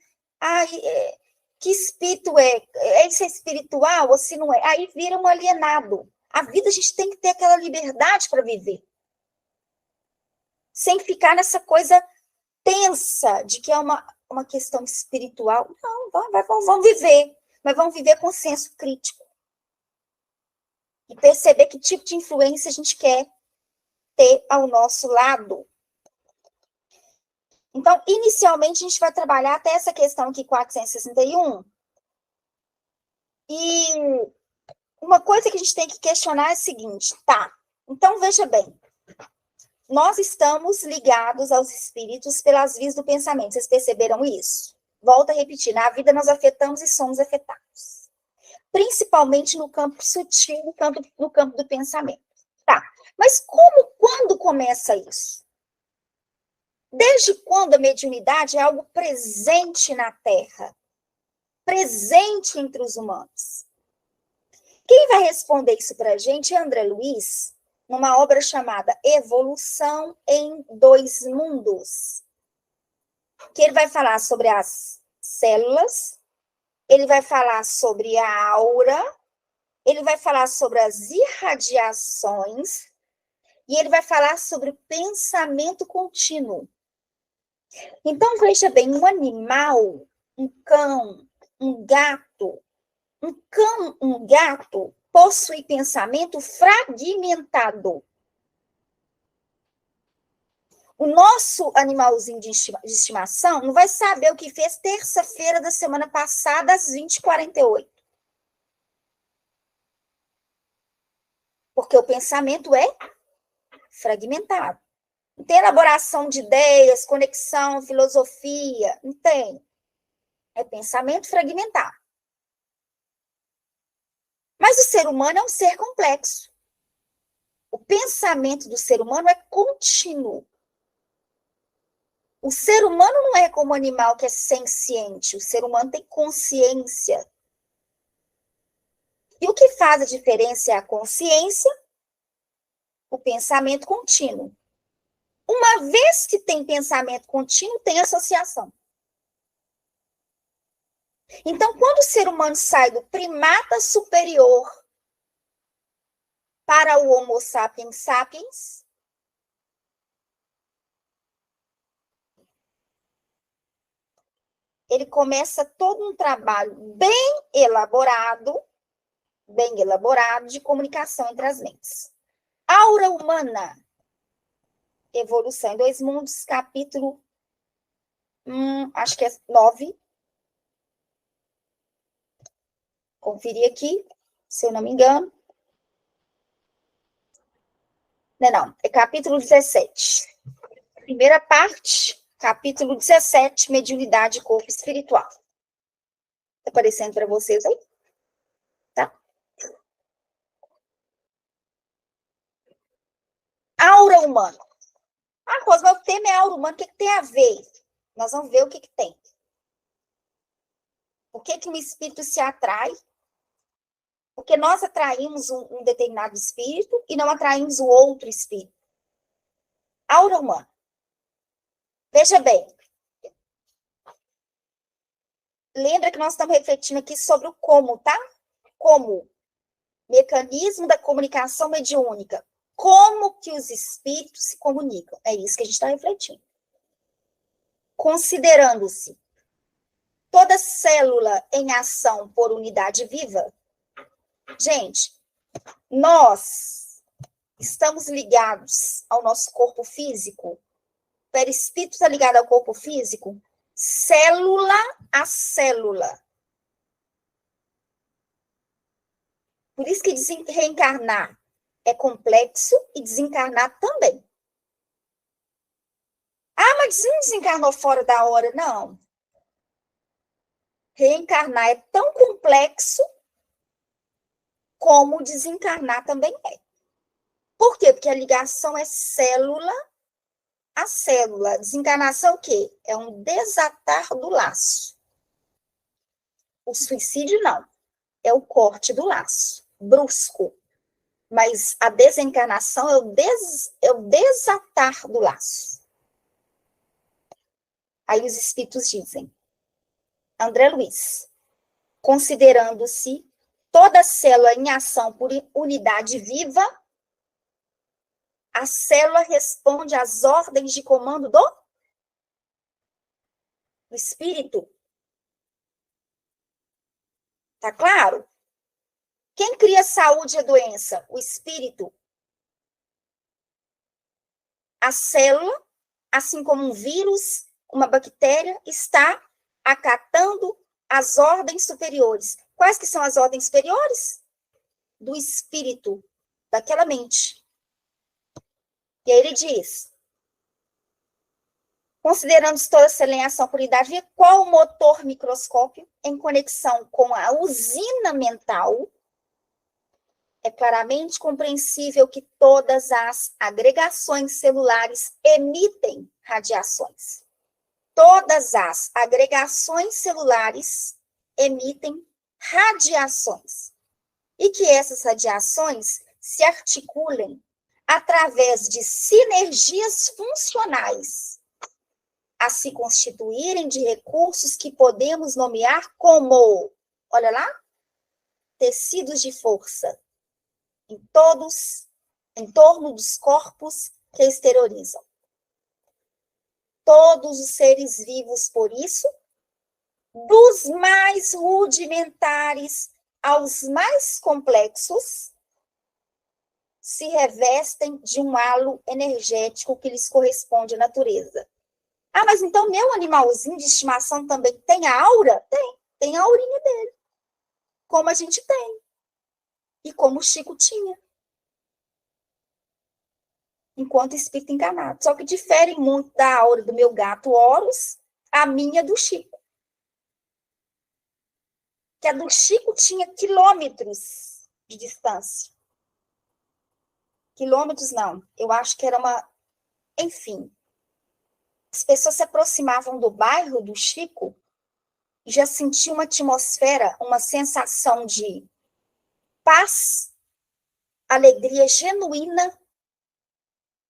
que espírito é? Isso é espiritual ou se não é? Aí vira um alienado. A vida a gente tem que ter aquela liberdade para viver. Sem ficar nessa coisa tensa de que é uma questão espiritual. Não, vamos viver. Mas vamos viver com senso crítico. E perceber que tipo de influência a gente quer ter ao nosso lado. Então, inicialmente, a gente vai trabalhar até essa questão aqui, 461. E uma coisa que a gente tem que questionar é a seguinte, tá? Então, veja bem. Nós estamos ligados aos espíritos pelas vias do pensamento. Vocês perceberam isso? Volto a repetir. Na vida, nós afetamos e somos afetados. Principalmente no campo sutil, no campo do pensamento. Tá. Mas quando começa isso? Desde quando a mediunidade é algo presente na Terra? Presente entre os humanos? Quem vai responder isso para a gente é André Luiz, numa obra chamada Evolução em Dois Mundos. Que ele vai falar sobre as células, ele vai falar sobre a aura, ele vai falar sobre as irradiações, e ele vai falar sobre o pensamento contínuo. Então, veja bem, um animal, um cão, um gato, um gato possui pensamento fragmentado. O nosso animalzinho de estimação não vai saber o que fez terça-feira da semana passada, às 20h48. Porque o pensamento é fragmentado. Não tem elaboração de ideias, conexão, filosofia, não tem. É pensamento fragmentado. Mas o ser humano é um ser complexo. O pensamento do ser humano é contínuo. O ser humano não é como um animal que é senciente. O ser humano tem consciência. E o que faz a diferença é a consciência, o pensamento contínuo. Uma vez que tem pensamento contínuo, tem associação. Então, quando o ser humano sai do primata superior para o Homo sapiens sapiens, ele começa todo um trabalho bem elaborado de comunicação entre as mentes. Aura humana, Evolução em Dois Mundos, capítulo, acho que é 9. Conferir aqui, se eu não me engano. Não, é capítulo 17. Primeira parte, capítulo 17, mediunidade e corpo espiritual. Está aparecendo para vocês aí? Tá? Aura humana. Rosa, mas o tema é aura humana, o que tem a ver? Nós vamos ver o que tem. Por que um espírito se atrai? Porque nós atraímos um determinado espírito e não atraímos o outro espírito. Aura humana. Veja bem. Lembra que nós estamos refletindo aqui sobre o como, tá? Como. Mecanismo da comunicação mediúnica. Como que os espíritos se comunicam. É isso que a gente está refletindo. Considerando-se toda célula em ação por unidade viva, gente, nós estamos ligados ao nosso corpo físico, o perispírito está ligado ao corpo físico, célula a célula. Por isso que reencarnar é complexo e desencarnar também. Mas não desencarnou fora da hora, não. Reencarnar é tão complexo como desencarnar também é. Por quê? Porque a ligação é célula a célula. Desencarnação é o quê? É um desatar do laço. O suicídio não. É o corte do laço, brusco. Mas a desencarnação é o desatar do laço. Aí os espíritos dizem, André Luiz, considerando-se toda célula em ação por unidade viva, a célula responde às ordens de comando do espírito. Tá claro? Quem cria saúde e a doença? O espírito. A célula, assim como um vírus, uma bactéria, está acatando as ordens superiores. Quais que são as ordens superiores? Do espírito, daquela mente. E aí ele diz, considerando toda essa alienação por unidade, qual o motor microscópio em conexão com a usina mental, é claramente compreensível que todas as agregações celulares emitem radiações. Todas as agregações celulares emitem radiações. E que essas radiações se articulem através de sinergias funcionais, a se constituírem de recursos que podemos nomear como, olha lá, tecidos de força, em torno dos corpos que exteriorizam. Todos os seres vivos, por isso, dos mais rudimentares aos mais complexos, se revestem de um halo energético que lhes corresponde à natureza. Ah, mas então meu animalzinho de estimação também tem a aura? Tem a aurinha dele. Como a gente tem. E como o Chico tinha. Enquanto espírito encarnado. Só que difere muito da aura do meu gato Horus, a minha do Chico. Que a do Chico tinha quilômetros de distância. Quilômetros não. Eu acho que era uma... Enfim. As pessoas se aproximavam do bairro do Chico e já sentiam uma atmosfera, uma sensação de paz, alegria genuína,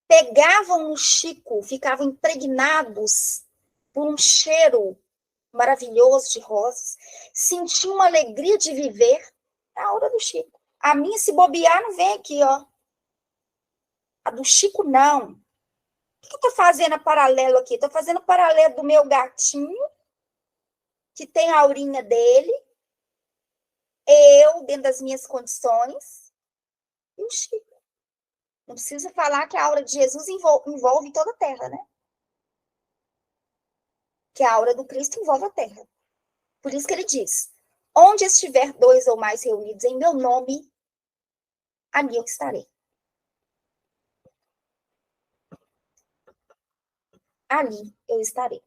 pegavam no Chico, ficavam impregnados por um cheiro maravilhoso de rosas, sentiam uma alegria de viver na hora do Chico. A minha, se bobear, não vem aqui, ó. A do Chico, não. O que eu estou fazendo paralelo aqui? Estou fazendo paralelo do meu gatinho, que tem a aurinha dele, eu, dentro das minhas condições, e o Chico. Não precisa falar que a aura de Jesus envolve toda a Terra, né? Que a aura do Cristo envolve a Terra. Por isso que ele diz, onde estiver dois ou mais reunidos em meu nome, ali eu estarei. Ali eu estarei. O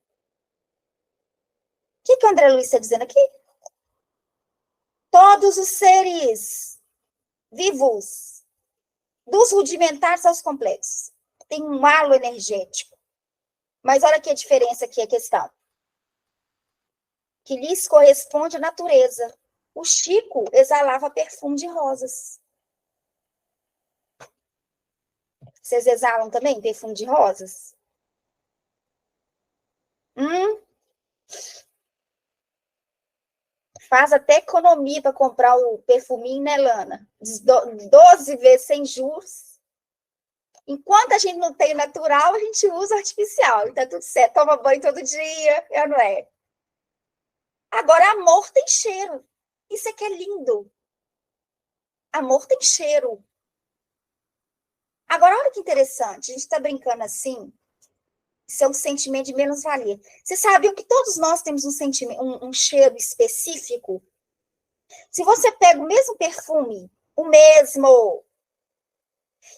que o André Luiz está dizendo aqui? Todos os seres vivos, dos rudimentares aos complexos, tem um halo energético. Mas olha aqui a diferença aqui, a questão. Que lhes corresponde à natureza. O Chico exalava perfume de rosas. Vocês exalam também perfume de rosas? Faz até economia para comprar o perfuminho, né, Lana? 12 vezes sem juros. Enquanto a gente não tem natural, a gente usa artificial. E tá tudo certo. Toma banho todo dia, não é? Agora, amor tem cheiro. Isso é que é lindo. Amor tem cheiro. Agora, olha que interessante. A gente está brincando assim. Isso é um sentimento de menos-valia. Vocês sabiam que todos nós temos um sentimento, um cheiro específico? Se você pega o mesmo perfume, o mesmo,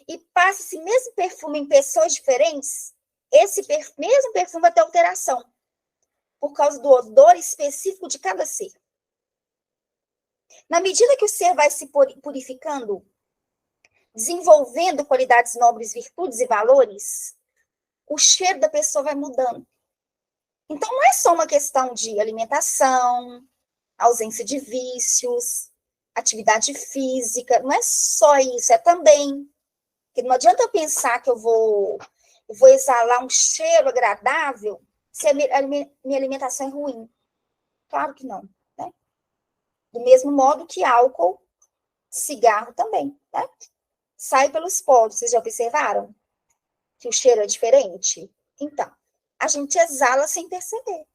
e passa esse mesmo perfume em pessoas diferentes, esse mesmo perfume vai ter alteração, por causa do odor específico de cada ser. Na medida que o ser vai se purificando, desenvolvendo qualidades nobres, virtudes e valores, o cheiro da pessoa vai mudando. Então, não é só uma questão de alimentação, ausência de vícios, atividade física, não é só isso, é também. Porque não adianta eu pensar que eu vou exalar um cheiro agradável se a minha alimentação é ruim. Claro que não, né? Do mesmo modo que álcool, cigarro também, né? Sai pelos poros, vocês já observaram? Que o cheiro é diferente? Então, a gente exala sem perceber.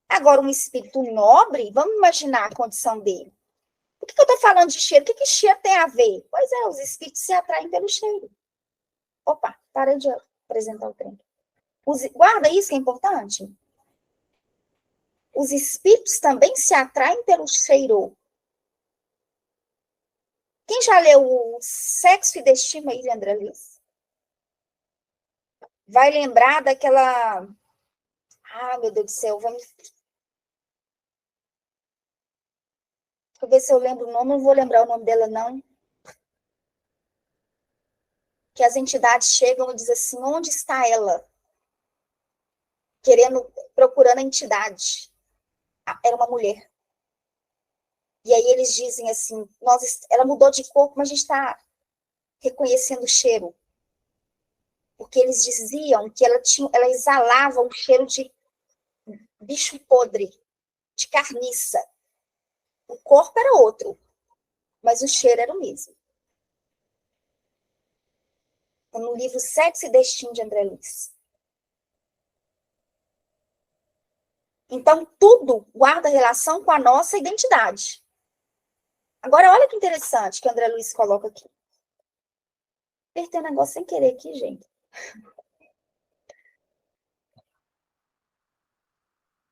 Agora, um espírito nobre, vamos imaginar a condição dele. Por que eu estou falando de cheiro? O que cheiro tem a ver? Pois é, os espíritos se atraem pelo cheiro. Opa, parei de apresentar o trem. Guarda isso que é importante. Os espíritos também se atraem pelo cheiro. Quem já leu o Sexo e Destino aí, André Luiz? Vai lembrar daquela... Ah, meu Deus do céu, vamos... Deixa eu ver se eu lembro o nome, não vou lembrar o nome dela, não. Que as entidades chegam e dizem assim, onde está ela? Procurando a entidade. Era uma mulher. E aí eles dizem assim, ela mudou de corpo, mas a gente está reconhecendo o cheiro. Porque eles diziam que ela exalava um cheiro de bicho podre, de carniça. O corpo era outro, mas o cheiro era o mesmo. No livro Sexo e Destino, de André Luiz. Então, tudo guarda relação com a nossa identidade. Agora, olha que interessante que o André Luiz coloca aqui. Apertei um negócio sem querer aqui, gente.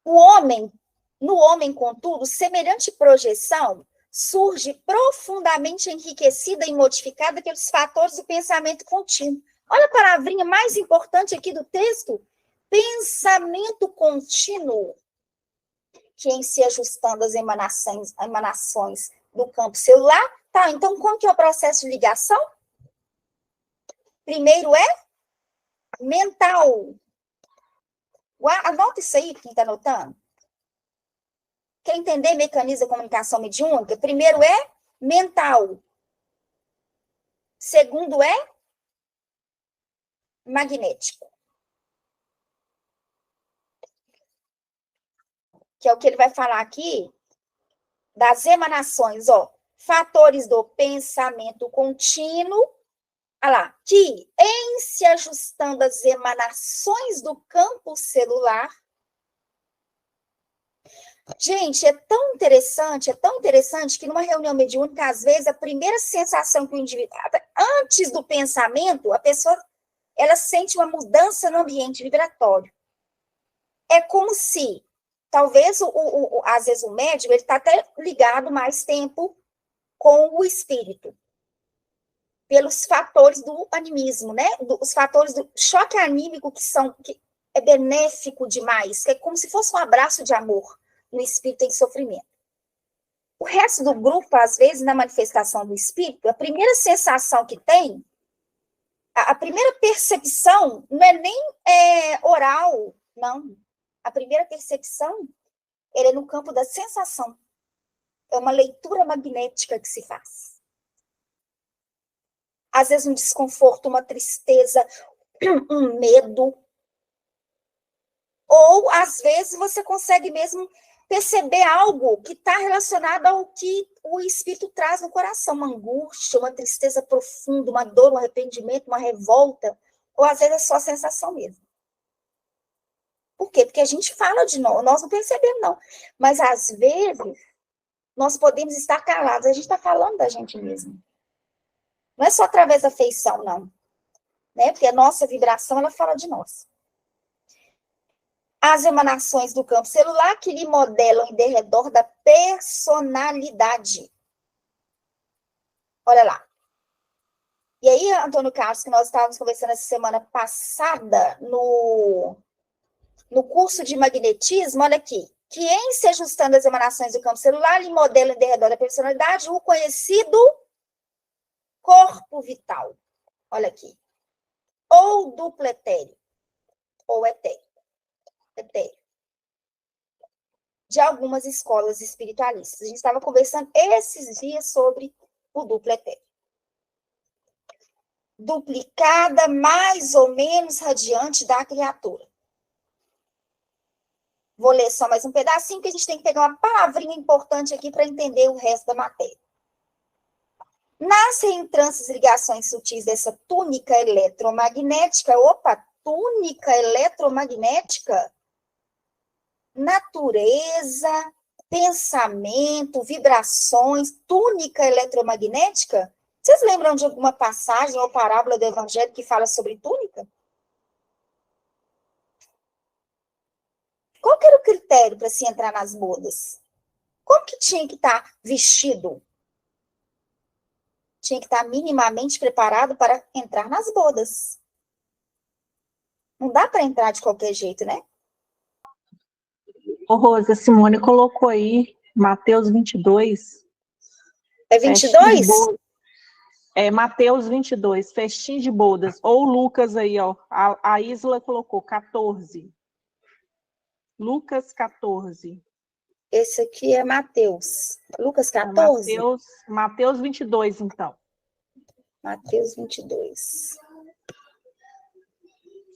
No homem, contudo, semelhante projeção surge profundamente enriquecida e modificada pelos fatores do pensamento contínuo. Olha a palavrinha mais importante aqui do texto. Pensamento contínuo, que em se ajustando às emanações do campo celular. Tá, então como que é o processo de ligação? Primeiro é mental. Anota isso aí, quem está anotando. Quer entender mecanismo da comunicação mediúnica? Primeiro é mental. Segundo é magnético. Que é o que ele vai falar aqui das emanações, ó. Fatores do pensamento contínuo. Olha lá, que em se ajustando às emanações do campo celular. Gente, é tão interessante que numa reunião mediúnica, às vezes, a primeira sensação que o indivíduo, antes do pensamento, a pessoa, ela sente uma mudança no ambiente vibratório. É como se, talvez, às vezes, o médium, ele está até ligado mais tempo com o espírito, pelos fatores do animismo, né? Os fatores do choque anímico que é benéfico demais, que é como se fosse um abraço de amor no espírito em sofrimento. O resto do grupo, às vezes, na manifestação do espírito, a primeira sensação que tem, a primeira percepção, não é nem oral, não. A primeira percepção, ela é no campo da sensação. É uma leitura magnética que se faz. Às vezes um desconforto, uma tristeza, um medo. Ou, às vezes, você consegue mesmo perceber algo que está relacionado ao que o espírito traz no coração, uma angústia, uma tristeza profunda, uma dor, um arrependimento, uma revolta, ou às vezes é só a sensação mesmo. Por quê? Porque a gente fala de nós não percebemos, não. Mas, às vezes, nós podemos estar calados, a gente está falando da gente mesmo. Não é só através da feição, não. Né? Porque a nossa vibração, ela fala de nós. As emanações do campo celular que lhe modelam em derredor da personalidade. Olha lá. E aí, Antônio Carlos, que nós estávamos conversando essa semana passada no curso de magnetismo, olha aqui, que em se ajustando às emanações do campo celular, lhe modela em derredor da personalidade o conhecido corpo vital. Olha aqui. Ou duplo etéreo, ou etéreo. Etéreo. De algumas escolas espiritualistas. A gente estava conversando esses dias sobre o duplo etéreo. Duplicada mais ou menos radiante da criatura. Vou ler só mais um pedacinho, que a gente tem que pegar uma palavrinha importante aqui para entender o resto da matéria. Nas reentrâncias e ligações sutis dessa túnica eletromagnética, túnica eletromagnética, natureza, pensamento, vibrações, túnica eletromagnética. Vocês lembram de alguma passagem ou parábola do Evangelho que fala sobre túnica? Qual que era o critério para se entrar nas bodas? Como que tinha que estar vestido? Tinha que estar minimamente preparado para entrar nas bodas. Não dá para entrar de qualquer jeito, né? Ô, Rosa, Simone colocou aí Mateus 22. É 22? É Mateus 22, festim de bodas. Ou Lucas aí, ó. A Isla colocou 14. Lucas 14. Esse aqui é Mateus. Lucas 14? Mateus 22, então. Mateus 22.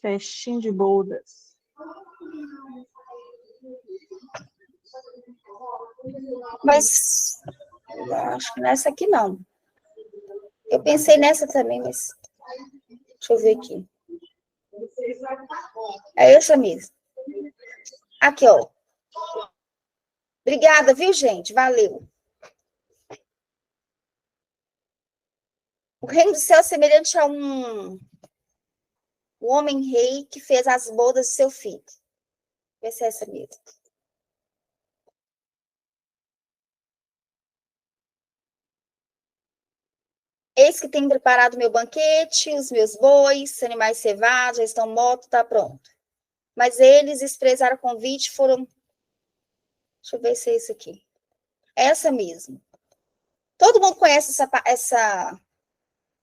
Festim de bodas. Mas eu acho que nessa aqui não. Eu pensei nessa também, mas deixa eu ver aqui. É essa mesmo. Aqui, ó. Obrigada, viu, gente? Valeu. O reino do céu é semelhante a um homem-rei que fez as bodas de seu filho. Vê se é essa mesmo. Eis que tenho preparado meu banquete, os meus bois, animais cevados, já estão mortos, está pronto. Mas eles desprezaram o convite e foram... Deixa eu ver se é isso aqui. Essa mesmo. Todo mundo conhece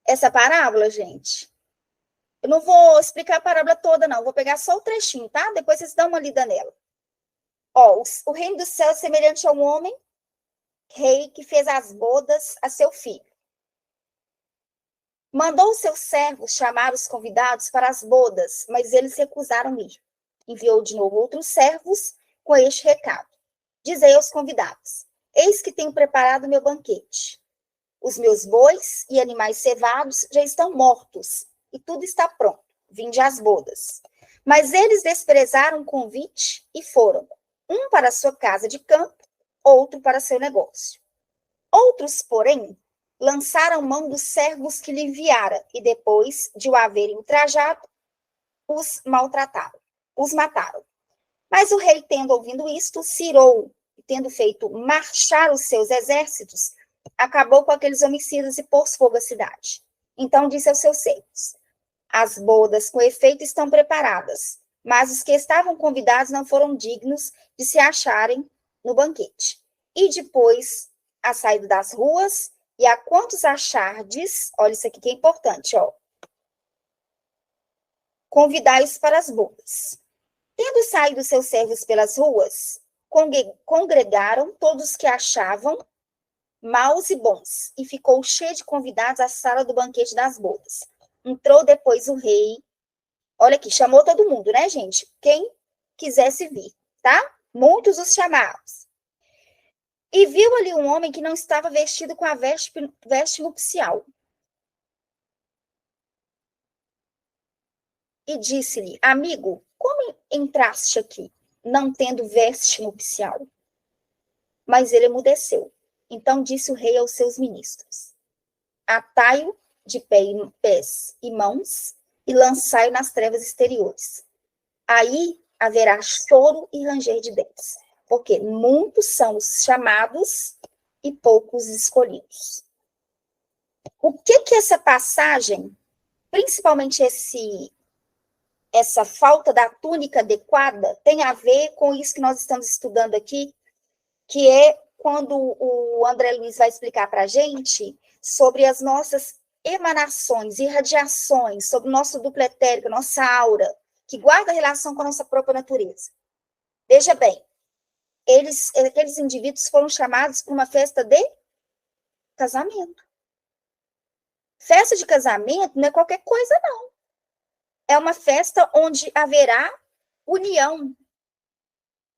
essa parábola, gente? Eu não vou explicar a parábola toda, não. Vou pegar só o trechinho, tá? Depois vocês dão uma lida nela. Ó, o reino do céu é semelhante a um homem, rei, que fez as bodas a seu filho. Mandou os seus servos chamar os convidados para as bodas, mas eles recusaram ir. Enviou de novo outros servos com este recado. Dizei aos convidados: eis que tenho preparado meu banquete. Os meus bois e animais cevados já estão mortos, e tudo está pronto. Vinde às bodas. Mas eles desprezaram o convite e foram, um para a sua casa de campo, outro para seu negócio. Outros, porém, lançaram mão dos servos que lhe enviara, e depois de o haverem ultrajado, os maltrataram, os mataram. Mas o rei, tendo ouvido isto, se irou, e tendo feito marchar os seus exércitos, acabou com aqueles homicidas e pôs fogo à cidade. Então disse aos seus servos: as bodas com efeito estão preparadas, mas os que estavam convidados não foram dignos de se acharem no banquete. E depois, a saída das ruas, e a quantos achardes, olha isso aqui que é importante, ó. Convidai-os para as bodas. Tendo saído seus servos pelas ruas, congregaram todos que achavam maus e bons, e ficou cheio de convidados à sala do banquete das bodas. Entrou depois o rei, olha aqui, chamou todo mundo, né, gente? Quem quisesse vir, tá? Muitos os chamaram. E viu ali um homem que não estava vestido com a veste nupcial. E disse-lhe: amigo, como entraste aqui, não tendo veste nupcial? Mas ele emudeceu. Então disse o rei aos seus ministros: atai-o de pés e mãos e lançai-o nas trevas exteriores. Aí haverá choro e ranger de dentes, porque muitos são os chamados e poucos escolhidos. O que essa passagem, principalmente essa falta da túnica adequada, tem a ver com isso que nós estamos estudando aqui, que é quando o André Luiz vai explicar para a gente sobre as nossas emanações, irradiações sobre o nosso duplo etérico, nossa aura, que guarda relação com a nossa própria natureza. Veja bem, aqueles indivíduos foram chamados para uma festa de casamento. Festa de casamento não é qualquer coisa, não. É uma festa onde haverá união,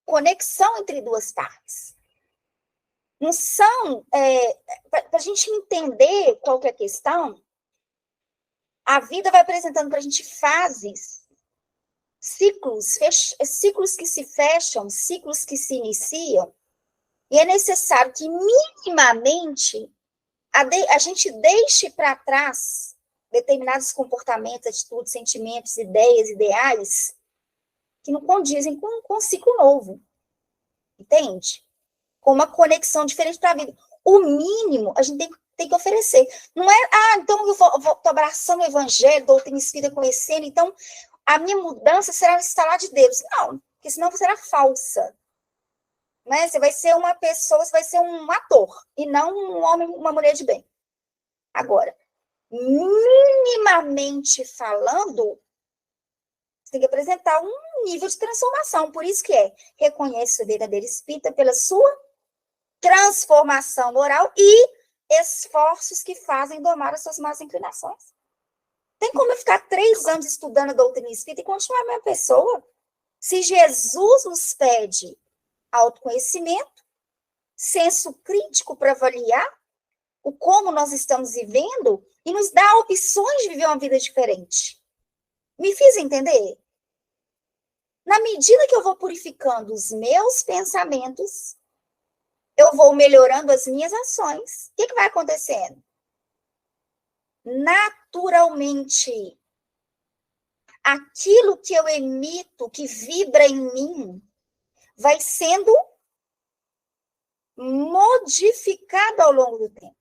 conexão entre duas partes. Não são, para a gente entender qual que é a questão, a vida vai apresentando para a gente fases, ciclos que se fecham, ciclos que se iniciam, e é necessário que minimamente a gente deixe para trás determinados comportamentos, atitudes, sentimentos, ideias, ideais, que não condizem com um ciclo novo, entende? Com uma conexão diferente para a vida. O mínimo a gente tem que oferecer. Não é, então eu estou abraçando o evangelho, doutrina espírita, conhecendo, então a minha mudança será no instalar de Deus. Não, porque senão você será falsa. Né? Você vai ser uma pessoa, você vai ser um ator, e não um homem, uma mulher de bem. Agora, minimamente falando, você tem que apresentar um nível de transformação. Por isso que reconhece o verdadeiro espírita pela sua transformação moral e esforços que fazem domar as suas más inclinações. Tem como eu ficar 3 anos estudando a doutrina espírita e continuar a mesma pessoa? Se Jesus nos pede autoconhecimento, senso crítico para avaliar o como nós estamos vivendo e nos dá opções de viver uma vida diferente. Me fiz entender? Na medida que eu vou purificando os meus pensamentos, eu vou melhorando as minhas ações. O que vai acontecendo? Naturalmente, aquilo que eu emito, que vibra em mim, vai sendo modificado ao longo do tempo.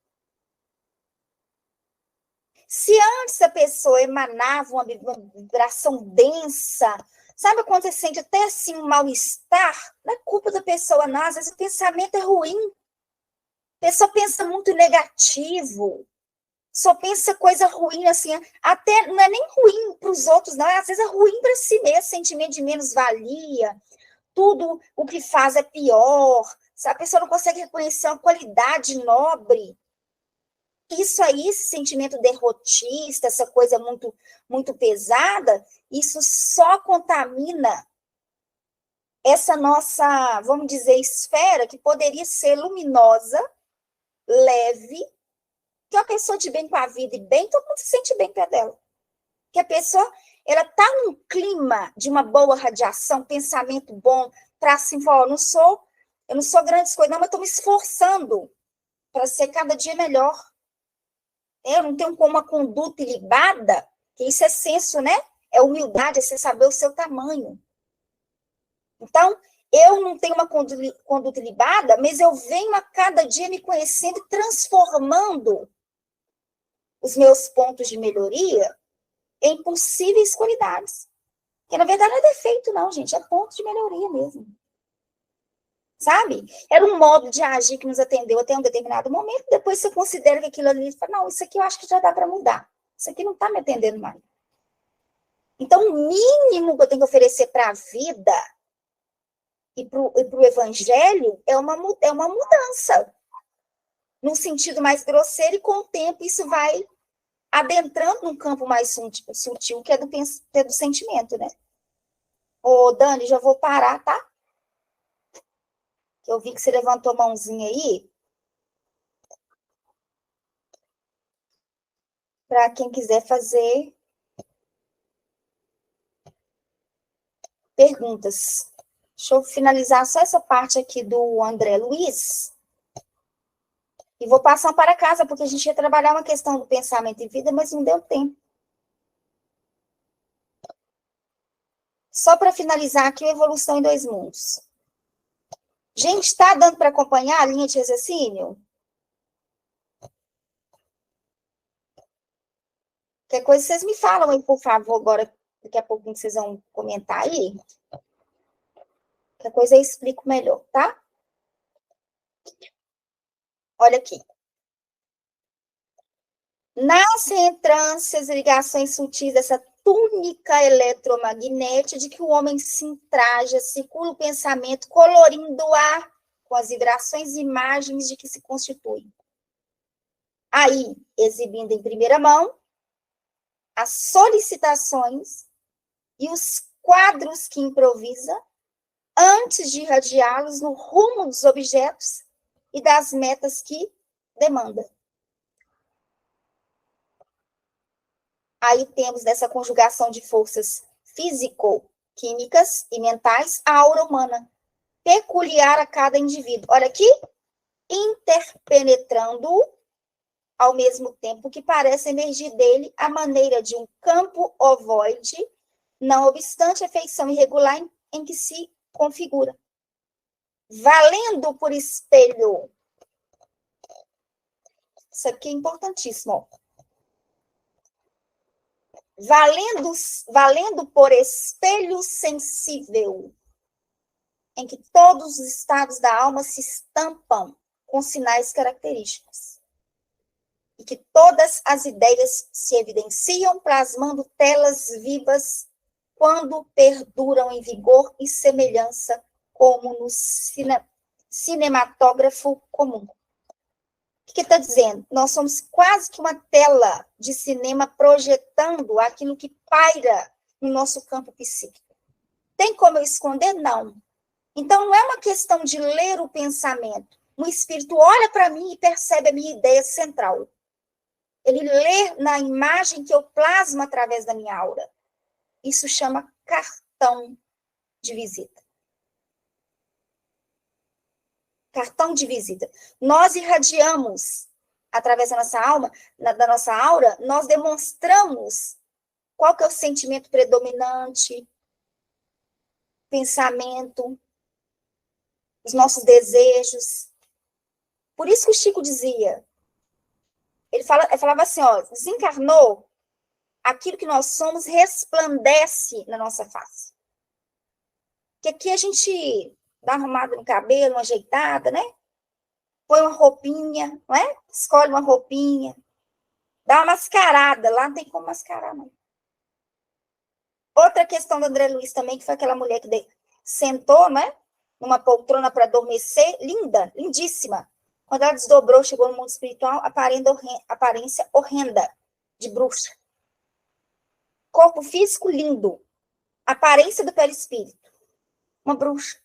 Se antes a pessoa emanava uma vibração densa, sabe quando você sente até assim um mal-estar? Não é culpa da pessoa, não. Às vezes o pensamento é ruim. A pessoa pensa muito negativo. Só pensa coisa ruim, assim. Até não é nem ruim para os outros, não. Às vezes é ruim para si mesmo, sentimento de menos-valia. Tudo o que faz é pior. A pessoa não consegue reconhecer uma qualidade nobre. Isso aí, esse sentimento derrotista, essa coisa muito, muito pesada, isso só contamina essa nossa, vamos dizer, esfera, que poderia ser luminosa, leve, que é uma pessoa de bem com a vida e bem, todo mundo se sente bem perto dela. Que a pessoa, ela está num clima de uma boa radiação, pensamento bom, para assim, falar, eu não sou grandes coisas, não, mas estou me esforçando para ser cada dia melhor. Eu não tenho como uma conduta ilibada, que isso é senso, né? É humildade, é você saber o seu tamanho. Então, eu não tenho uma conduta ilibada, mas eu venho a cada dia me conhecendo e transformando os meus pontos de melhoria em possíveis qualidades. Que, na verdade, não é defeito, não, gente. É ponto de melhoria mesmo. Sabe? Era um modo de agir que nos atendeu até um determinado momento, depois você considera que aquilo ali, fala, não, isso aqui eu acho que já dá para mudar. Isso aqui não está me atendendo mais. Então, o mínimo que eu tenho que oferecer para a vida e para o evangelho é uma mudança. Num sentido mais grosseiro, e com o tempo isso vai adentrando num campo mais sutil, que é do sentimento, né? Ô, Dani, já vou parar, tá? Eu vi que você levantou a mãozinha aí. Para quem quiser fazer perguntas. Deixa eu finalizar só essa parte aqui do André Luiz. E vou passar para casa, porque a gente ia trabalhar uma questão do pensamento e vida, mas não deu tempo. Só para finalizar aqui, a evolução em 2 mundos. Gente, está dando para acompanhar a linha de raciocínio? Qualquer coisa, vocês me falam aí, por favor, agora, daqui a pouquinho vocês vão comentar aí. Qualquer coisa eu explico melhor, tá? Olha aqui. nas reentrâncias e ligações sutis dessa túnica eletromagnética de que o homem se entraja, circula o pensamento, colorindo-a com as vibrações e imagens de que se constitui. Aí, exibindo em primeira mão as solicitações e os quadros que improvisa, antes de irradiá-los no rumo dos objetos e das metas que demanda. Aí temos nessa conjugação de forças físico-químicas e mentais a aura humana, peculiar a cada indivíduo. Olha aqui, interpenetrando ao mesmo tempo que parece emergir dele a maneira de um campo ovoide, não obstante a feição irregular em que se configura. Valendo por espelho. Isso aqui é importantíssimo. Ó. Valendo por espelho sensível, em que todos os estados da alma se estampam com sinais característicos. E que todas as ideias se evidenciam plasmando telas vivas quando perduram em vigor e semelhança, como no cinematógrafo comum. O que está dizendo? Nós somos quase que uma tela de cinema projetando aquilo que paira no nosso campo psíquico. Tem como eu esconder? Não. Então, não é uma questão de ler o pensamento. O espírito olha para mim e percebe a minha ideia central. Ele lê na imagem que eu plasmo através da minha aura. Isso chama cartão de visita. Cartão de visita. Nós irradiamos, através da nossa alma, da nossa aura, nós demonstramos qual que é o sentimento predominante, pensamento, os nossos desejos. Por isso que o Chico dizia, ele falava assim, ó, desencarnou, aquilo que nós somos resplandece na nossa face. Que aqui a gente dá uma arrumada no cabelo, uma ajeitada, né? Põe uma roupinha, não é? Escolhe uma roupinha, dá uma mascarada, lá não tem como mascarar, não. Outra questão do André Luiz também, que foi aquela mulher que sentou, né? Numa poltrona para adormecer, linda, lindíssima. Quando ela desdobrou, chegou no mundo espiritual, aparência horrenda, de bruxa. Corpo físico lindo, aparência do perispírito, uma bruxa.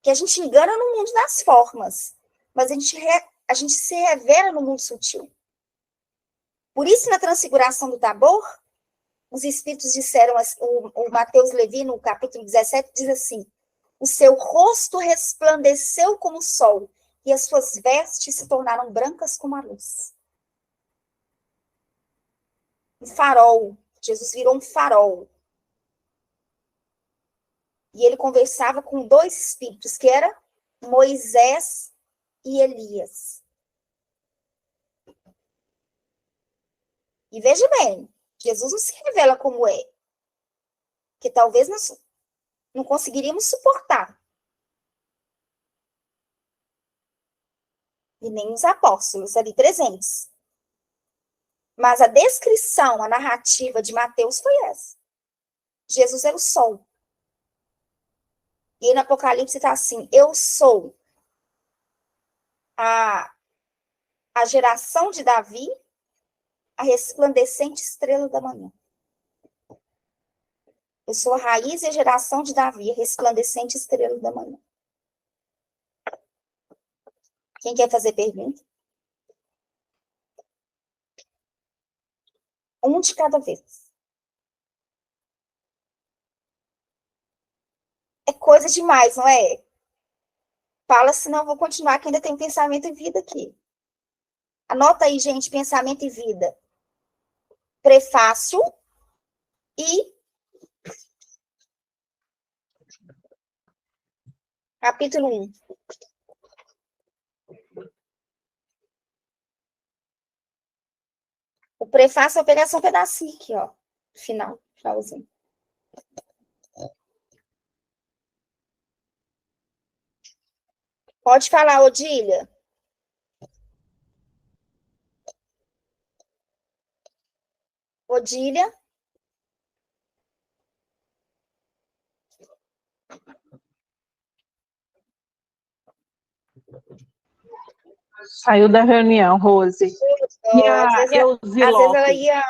Que a gente engana no mundo das formas, mas a gente se revela no mundo sutil. Por isso, na transfiguração do Tabor, os espíritos disseram, o Mateus Levi, no capítulo 17, diz assim, o seu rosto resplandeceu como o sol, e as suas vestes se tornaram brancas como a luz. Um farol. Jesus virou um farol. E ele conversava com dois espíritos, que era Moisés e Elias. E veja bem, Jesus não se revela como é. Que talvez nós não conseguiríamos suportar. E nem os apóstolos ali presentes. Mas a descrição, a narrativa de Mateus foi essa. Jesus era o sol. E no Apocalipse está assim, eu sou a geração de Davi, a resplandecente estrela da manhã. Eu sou a raiz e a geração de Davi, a resplandecente estrela da manhã. Quem quer fazer pergunta? Um de cada vez. É coisa demais, não é? Fala, senão eu vou continuar, que ainda tem pensamento e vida aqui. Anota aí, gente, pensamento e vida. Prefácio e capítulo 1. O prefácio, eu vou pegar só um pedacinho aqui, ó. Finalzinho. Pode falar, Odília. Odília. Saiu da reunião, Rose. E a Às vezes Elzi ela Lopes? ia...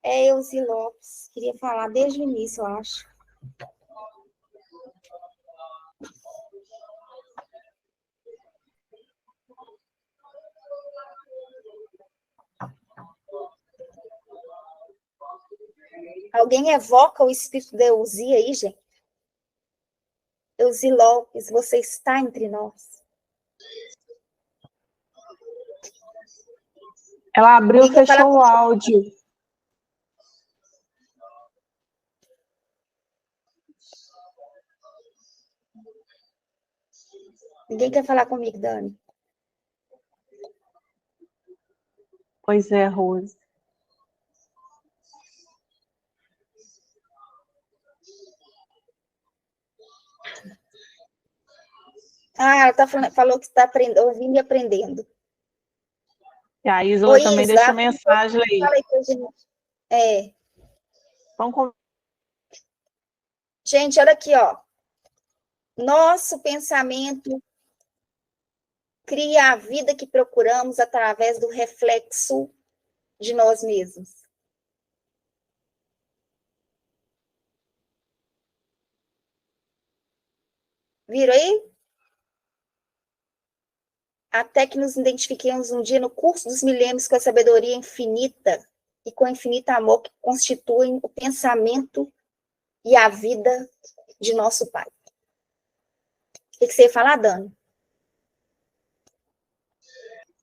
É Elzi Lopes. Queria falar desde o início, eu acho. Alguém evoca o espírito de Elzi aí, gente? Elzi Lopes, você está entre nós. Ela abriu e fechou o áudio. Ninguém quer falar comigo, Dani? Pois é, Rose. Ela falou que está ouvindo e aprendendo. E a Isla também Isla, deixou mensagem aí. Fala aí pra gente. Vamos... Gente, olha aqui, ó. Nosso pensamento cria a vida que procuramos através do reflexo de nós mesmos. Viram aí? Até que nos identifiquemos um dia no curso dos milênios com a sabedoria infinita e com o infinito amor que constituem o pensamento e a vida de nosso Pai. O que você ia falar, Dani?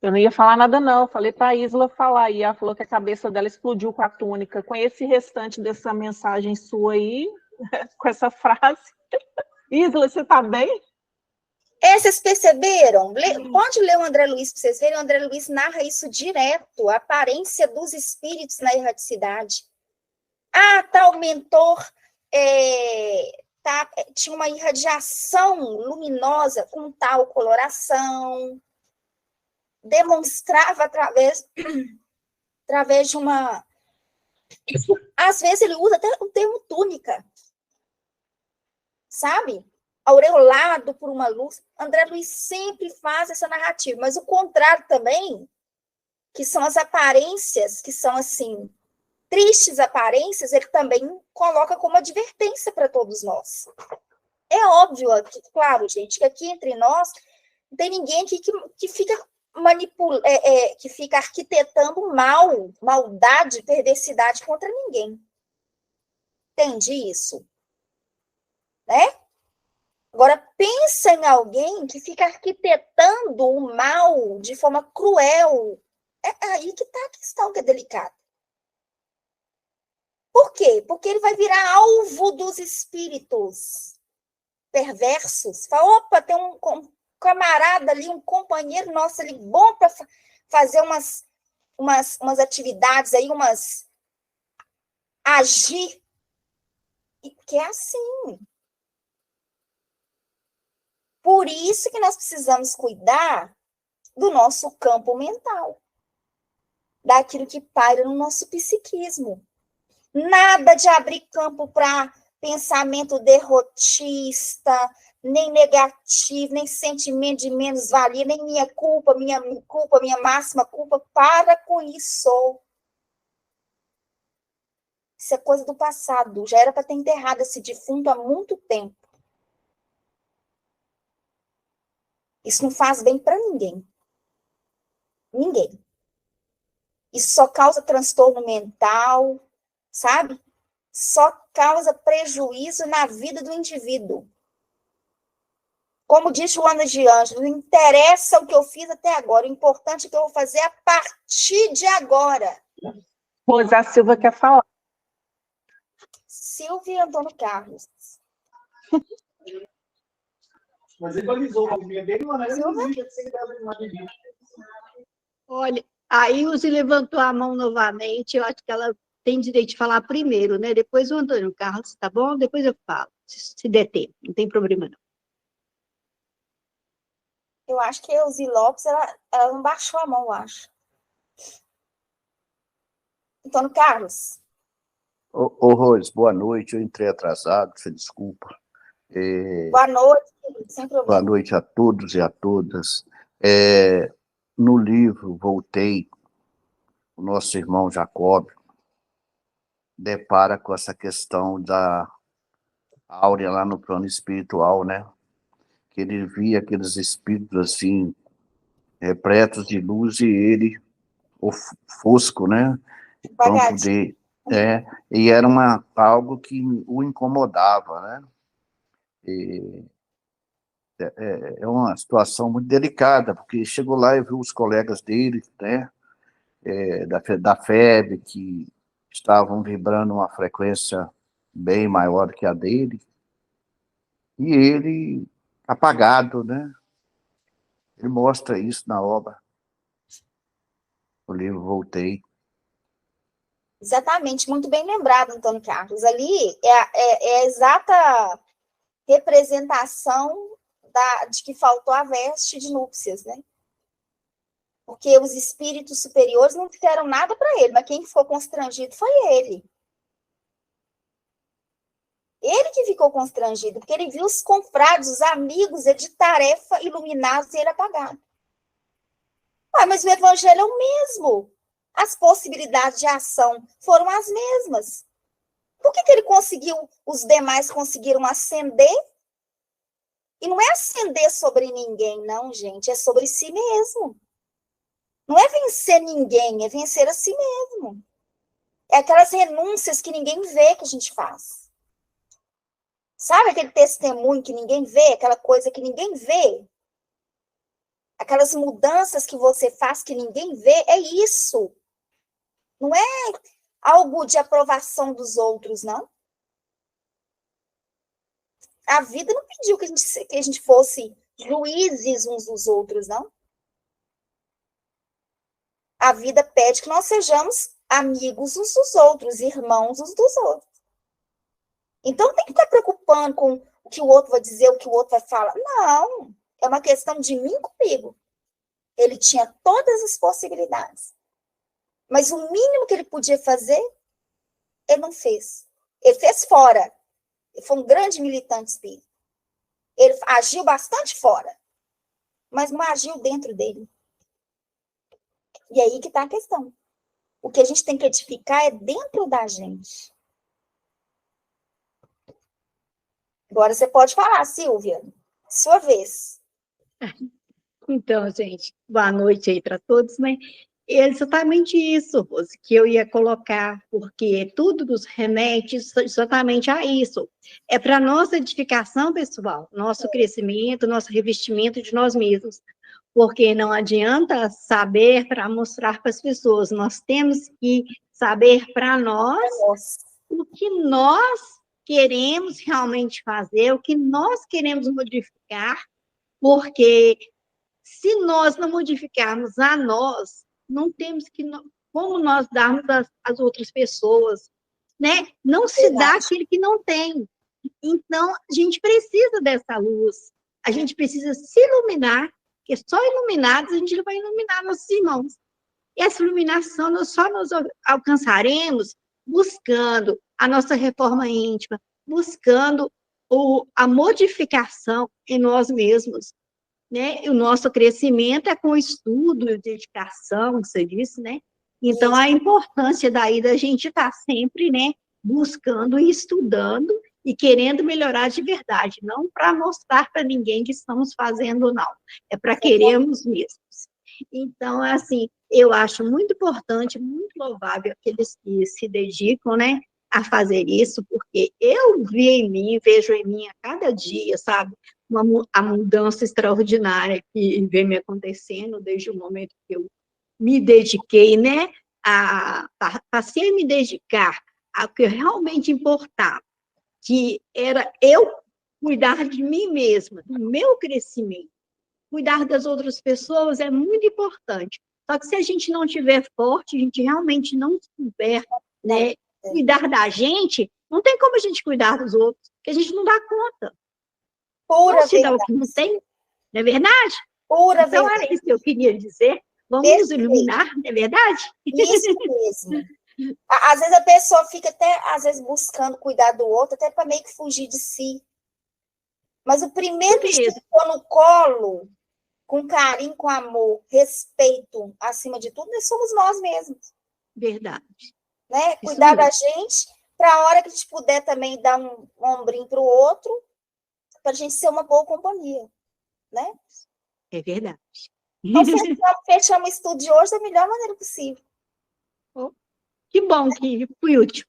Eu não ia falar nada, não. Eu falei para a Isla falar. E ela falou que a cabeça dela explodiu com a túnica. Com esse restante dessa mensagem sua aí, com essa frase. Isla, você está bem? Vocês perceberam? Pode ler o André Luiz para vocês verem. O André Luiz narra isso direto. A aparência dos espíritos na erraticidade. Tal mentor tinha uma irradiação luminosa com tal coloração. Demonstrava através de uma... Às vezes ele usa até o termo túnica. Sabe? Aureolado por uma luz. André Luiz sempre faz essa narrativa, mas o contrário também, que são as aparências, que são assim, tristes aparências, ele também coloca como advertência para todos nós. É óbvio, claro, gente, que aqui entre nós não tem ninguém aqui que fica que fica arquitetando maldade, perversidade contra ninguém. Entende isso? Né? Agora, pensa em alguém que fica arquitetando o mal de forma cruel. É aí que está a questão, que é delicada. Por quê? Porque ele vai virar alvo dos espíritos perversos. Fala, opa, tem um camarada ali, um companheiro nosso ali, bom para fazer umas atividades aí, agir. Que é assim. Por isso que nós precisamos cuidar do nosso campo mental, daquilo que paira no nosso psiquismo. Nada de abrir campo para pensamento derrotista, nem negativo, nem sentimento de menos-valia, nem minha culpa, minha máxima culpa. Para com isso. Isso é coisa do passado. Já era para ter enterrado esse defunto há muito tempo. Isso não faz bem para ninguém. Ninguém. Isso só causa transtorno mental, sabe? Só causa prejuízo na vida do indivíduo. Como diz Joana de Ângelo, não interessa o que eu fiz até agora, o importante é o que eu vou fazer a partir de agora. Pois a Silvia quer falar. Silvia e Antônio Carlos. Mas ele balizou a linha dele, mas Olha, a Ilse levantou a mão novamente, eu acho que ela tem direito de falar primeiro, né? Depois o Antônio Carlos, tá bom? Depois eu falo, se der tempo, não tem problema não. Eu acho que a Elzi Lopes, ela não baixou a mão, eu acho. Antônio Carlos. Ô, Rose, boa noite. Eu entrei atrasado, você desculpa. Boa noite, sem problema. Boa noite a todos e a todas. No livro Voltei, o nosso irmão Jacob depara com essa questão da áurea lá no plano espiritual, né? Que ele via aqueles espíritos assim, repletos de luz, e ele, o fosco, né? O campo dele. E era algo que o incomodava, né? É uma situação muito delicada, porque chegou lá e viu os colegas dele, né? Da FEB, que estavam vibrando uma frequência bem maior que a dele, e ele apagado, né? Ele mostra isso na obra. O livro Voltei. Exatamente, muito bem lembrado, Antônio Carlos. Ali é a exata representação de que faltou a veste de núpcias, né? Porque os espíritos superiores não fizeram nada para ele, mas quem ficou constrangido foi ele. Ele que ficou constrangido, porque ele viu os confrades, os amigos, ele de tarefa iluminados e ele apagado. Mas o evangelho é o mesmo. As possibilidades de ação foram as mesmas. Por que ele conseguiu, os demais conseguiram ascender? E não é ascender sobre ninguém, não, gente, é sobre si mesmo. Não é vencer ninguém, é vencer a si mesmo. É aquelas renúncias que ninguém vê que a gente faz. Sabe aquele testemunho que ninguém vê, aquela coisa que ninguém vê? Aquelas mudanças que você faz que ninguém vê, é isso. Não é algo de aprovação dos outros, não. A vida não pediu que a gente fosse juízes uns dos outros, não. A vida pede que nós sejamos amigos uns dos outros, irmãos uns dos outros. Então, tem que estar preocupando com o que o outro vai dizer, o que o outro vai falar. Não, é uma questão de mim comigo. Ele tinha todas as possibilidades. Mas o mínimo que ele podia fazer, ele não fez. Ele fez fora. Ele foi um grande militante espírita. Ele agiu bastante fora, mas não agiu dentro dele. E aí que está a questão. O que a gente tem que edificar é dentro da gente. Agora você pode falar, Silvia. Sua vez. Então, gente, boa noite aí para todos, né? É exatamente isso, Rose, que eu ia colocar, porque tudo nos remete exatamente a isso. É para nossa edificação pessoal, nosso crescimento, nosso revestimento de nós mesmos. Porque não adianta saber para mostrar para as pessoas, nós temos que saber para nós o que nós queremos realmente fazer, o que nós queremos modificar, porque se nós não modificarmos a nós, não temos como nós darmos às outras pessoas, né? Não se dá aquele que não tem. Então, a gente precisa dessa luz, a gente precisa se iluminar, porque só iluminados a gente vai iluminar nossos irmãos. E essa iluminação nós só nos alcançaremos buscando a nossa reforma íntima, buscando a modificação em nós mesmos. Né? E o nosso crescimento é com estudo e dedicação, você disse, né? Então, a importância daí da gente estar sempre, né, buscando e estudando e querendo melhorar de verdade, não para mostrar para ninguém que estamos fazendo, não. É para querermos mesmos. Então, assim, eu acho muito importante, muito louvável aqueles que se dedicam, né, a fazer isso, porque eu vejo em mim a cada dia, sabe? A mudança extraordinária que vem me acontecendo desde o momento que eu me dediquei, né, passei a me dedicar ao que realmente importava, que era eu cuidar de mim mesma, do meu crescimento. Cuidar das outras pessoas é muito importante. Só que se a gente não estiver forte, a gente realmente não souber, né, cuidar da gente, não tem como a gente cuidar dos outros, porque a gente não dá conta. Vamos tirar o que não tem, não é verdade? Pura então, verdade. era isso que eu queria dizer. Vamos nos iluminar, não é verdade? Isso mesmo. Às vezes a pessoa fica até, às vezes, buscando cuidar do outro, até para meio que fugir de si. Mas o primeiro que Beleza. ficou no colo, com carinho, com amor, respeito, acima de tudo, somos nós mesmos. Verdade. Né? Isso Cuidar da mesmo. gente, para a hora que a gente puder também dar um ombrinho para o outro, para a gente ser uma boa companhia. Né? É verdade. Então, fechamos o estudo de hoje da melhor maneira possível. Que bom que fui útil.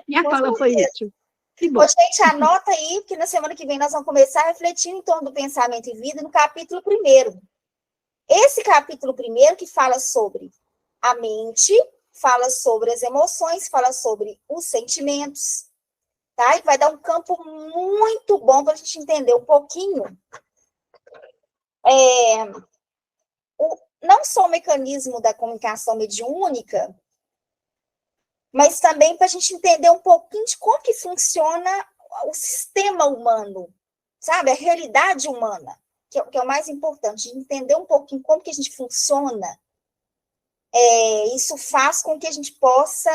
Minha fala foi útil. Que bom. Ô, gente, anota aí, porque na semana que vem nós vamos começar a refletir em torno do pensamento e vida no capítulo 1º. Esse capítulo 1º que fala sobre a mente, fala sobre as emoções, fala sobre os sentimentos, tá? E vai dar um campo muito bom para a gente entender um pouquinho não só o mecanismo da comunicação mediúnica, mas também para a gente entender um pouquinho de como que funciona o sistema humano, sabe? A realidade humana, que é o mais importante, de entender um pouquinho como que a gente funciona. Isso faz com que a gente possa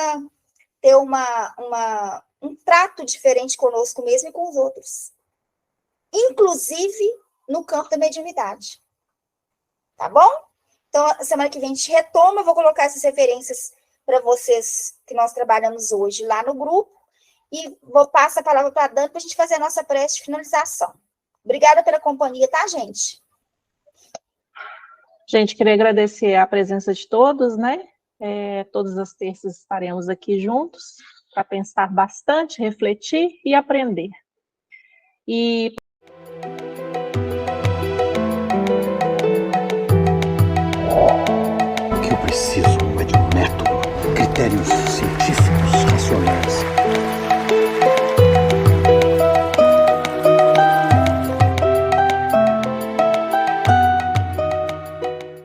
ter um trato diferente conosco mesmo e com os outros. Inclusive no campo da mediunidade. Tá bom? Então, semana que vem a gente retoma, eu vou colocar essas referências para vocês que nós trabalhamos hoje lá no grupo, e vou passar a palavra para a Dani para a gente fazer a nossa prece de finalização. Obrigada pela companhia, tá, gente? Gente, queria agradecer a presença de todos, né? Todas as terças estaremos aqui juntos para pensar bastante, refletir e aprender. E O que eu preciso é de um método, critérios científicos, racionais.